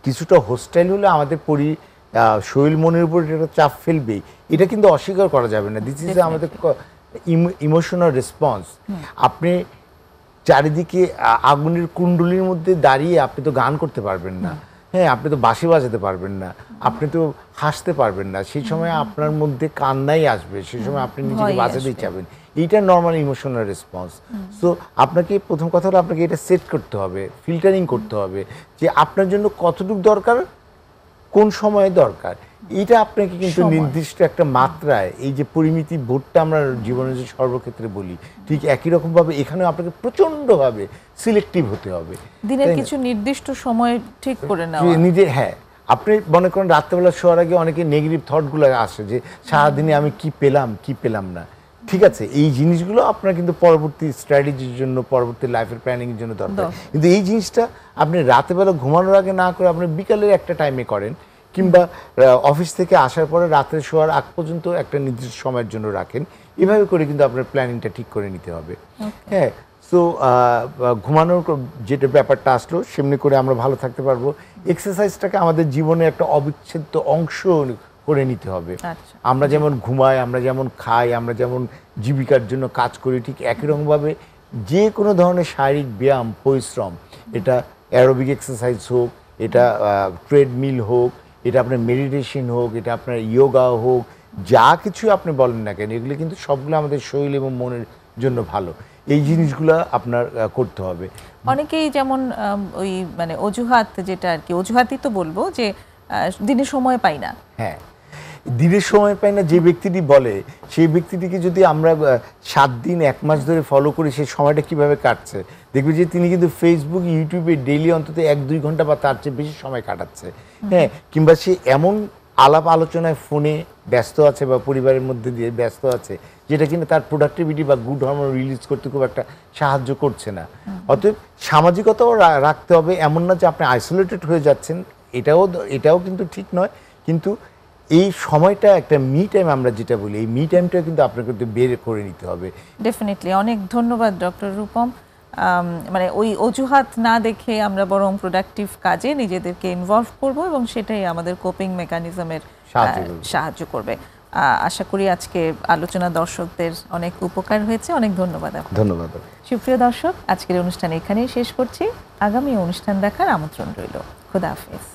কিছুটা হোস্টাইল হলে আমাদের শরীর মনের উপর একটা চাপ ফেলবেই, এটা কিন্তু অস্বীকার করা যাবে না। দিস ইজ আমাদের ইমোশনাল রেসপন্স। আপনি চারিদিকে আগুনের কুণ্ডলির মধ্যে দাঁড়িয়ে আপনি তো গান করতে পারবেন না, হ্যাঁ, আপনি তো বাঁশি বাজাতে পারবেন না, আপনি তো হাসতে পারবেন না, সেই সময় আপনার মধ্যে কান্নাই আসবে, সেই সময় আপনি নিজেকে বাঁচাতেই চাবেন। এইটা নর্মাল ইমোশনাল রেসপন্স। সো আপনাকে প্রথম কথা হলো আপনাকে এটা সেট করতে হবে, ফিল্টারিং করতে হবে যে আপনার জন্য কতটুকু দরকার, কোন সময়ে দরকার। এটা আপনাকে কিন্তু নির্দিষ্ট একটা মাত্রায়, এই যে পরিমিতি বোধটা আমরা জীবনের যে সর্বক্ষেত্রে বলি, ঠিক একই রকমভাবে এখানেও আপনাকে প্রচণ্ডভাবে সিলেক্টিভ হতে হবে। দিনের কিছু নির্দিষ্ট সময় ঠিক করে নেওয়া নিজে, হ্যাঁ। আপনি মনে করেন রাত্রেবেলা শোয়ার আগে অনেকে নেগেটিভ থটগুলো আসে যে সারাদিনে আমি কি পেলাম না। ঠিক আছে, এই জিনিসগুলো আপনার কিন্তু পরবর্তী স্ট্র্যাটেজির জন্য, পরবর্তী লাইফের প্ল্যানিংয়ের জন্য দরকার। কিন্তু এই জিনিসটা আপনি রাতেবেলা ঘুমানোর আগে না করে আপনি বিকালের একটা টাইমে করেন, কিংবা অফিস থেকে আসার পরে রাত্রে শোয়ার আগ পর্যন্ত একটা নির্দিষ্ট সময়ের জন্য রাখেন। এভাবে করে কিন্তু আপনার প্ল্যানিংটা ঠিক করে নিতে হবে। হ্যাঁ, সো ঘুমানোর যেটা ব্যাপারটা আসলো, সেমনি করে আমরা ভালো থাকতে পারবো। এক্সারসাইজটাকে আমাদের জীবনের একটা অবিচ্ছেদ্য অংশ করে নিতে হবে। আমরা যেমন ঘুমাই, আমরা যেমন খাই, আমরা যেমন জীবিকার জন্য কাজ করি, ঠিক একই রকমভাবে যে কোনো ধরনের শারীরিক ব্যায়াম, পরিশ্রম, এটা অ্যারোবিক এক্সারসাইজ হোক, এটা ট্রেডমিল হোক, এটা আপনার মেডিটেশন হোক, এটা আপনার ইয়োগা হোক, যা কিছু আপনি বলেন না কেন, এগুলো কিন্তু সবগুলো আমাদের শরীর এবং মনের জন্য ভালো। এই জিনিসগুলো আপনার করতে হবে। অনেকেই যেমন ওই মানে অজুহাত, যেটা আর কি অজুহাতই তো বলবো, যে দিনে সময় পাই না। হ্যাঁ, দিনের সময় পাই না যে ব্যক্তিটি বলে, সেই ব্যক্তিটিকে যদি আমরা 7 দিন 1 মাস ধরে ফলো করি, সেই সময়টা কিভাবে কাটছে দেখবে যে তিনি কিন্তু ফেসবুক, ইউটিউবে ডেইলি অন্তত 1-2 ঘন্টা বা তার চেয়ে বেশি সময় কাটাচ্ছে। হ্যাঁ, কিংবা সে এমন আলাপ আলোচনায় ফোনে ব্যস্ত আছে বা পরিবারের মধ্যে দিয়ে ব্যস্ত আছে, যেটা কিন্তু তার প্রোডাক্টিভিটি বা গুড হরমোন রিলিজ করতে খুব একটা সাহায্য করছে না। অতএব সামাজিকতাও রাখতে হবে। এমন না যে আপনি আইসোলেটেড হয়ে যাচ্ছেন, এটাও কিন্তু ঠিক নয়। কিন্তু এই সময়টা একটা মি টাইম আমরা যেটা বলি, এই মি টাইমটা কিন্তু আপনাকে বের করে নিতে হবে। ডেফিনেটলি। অনেক ধন্যবাদ ডক্টর রূপম। মানে ওই অজুহাত না দেখে আমরা বরং প্রোডাক্টিভ কাজে নিজেদেরকে ইনভলভ করব, এবং সেটাই আমাদের কোপিং মেকানিজমের সাহায্য করবে। আশা করি আজকে আলোচনা দর্শকদের অনেক উপকার হয়েছে। অনেক ধন্যবাদ। ধন্যবাদ। সুপ্রিয় দর্শক, আজকের অনুষ্ঠান এখানেই শেষ করছি। আগামী অনুষ্ঠান দেখার আমন্ত্রণ রইল। খোদা হাফেজ।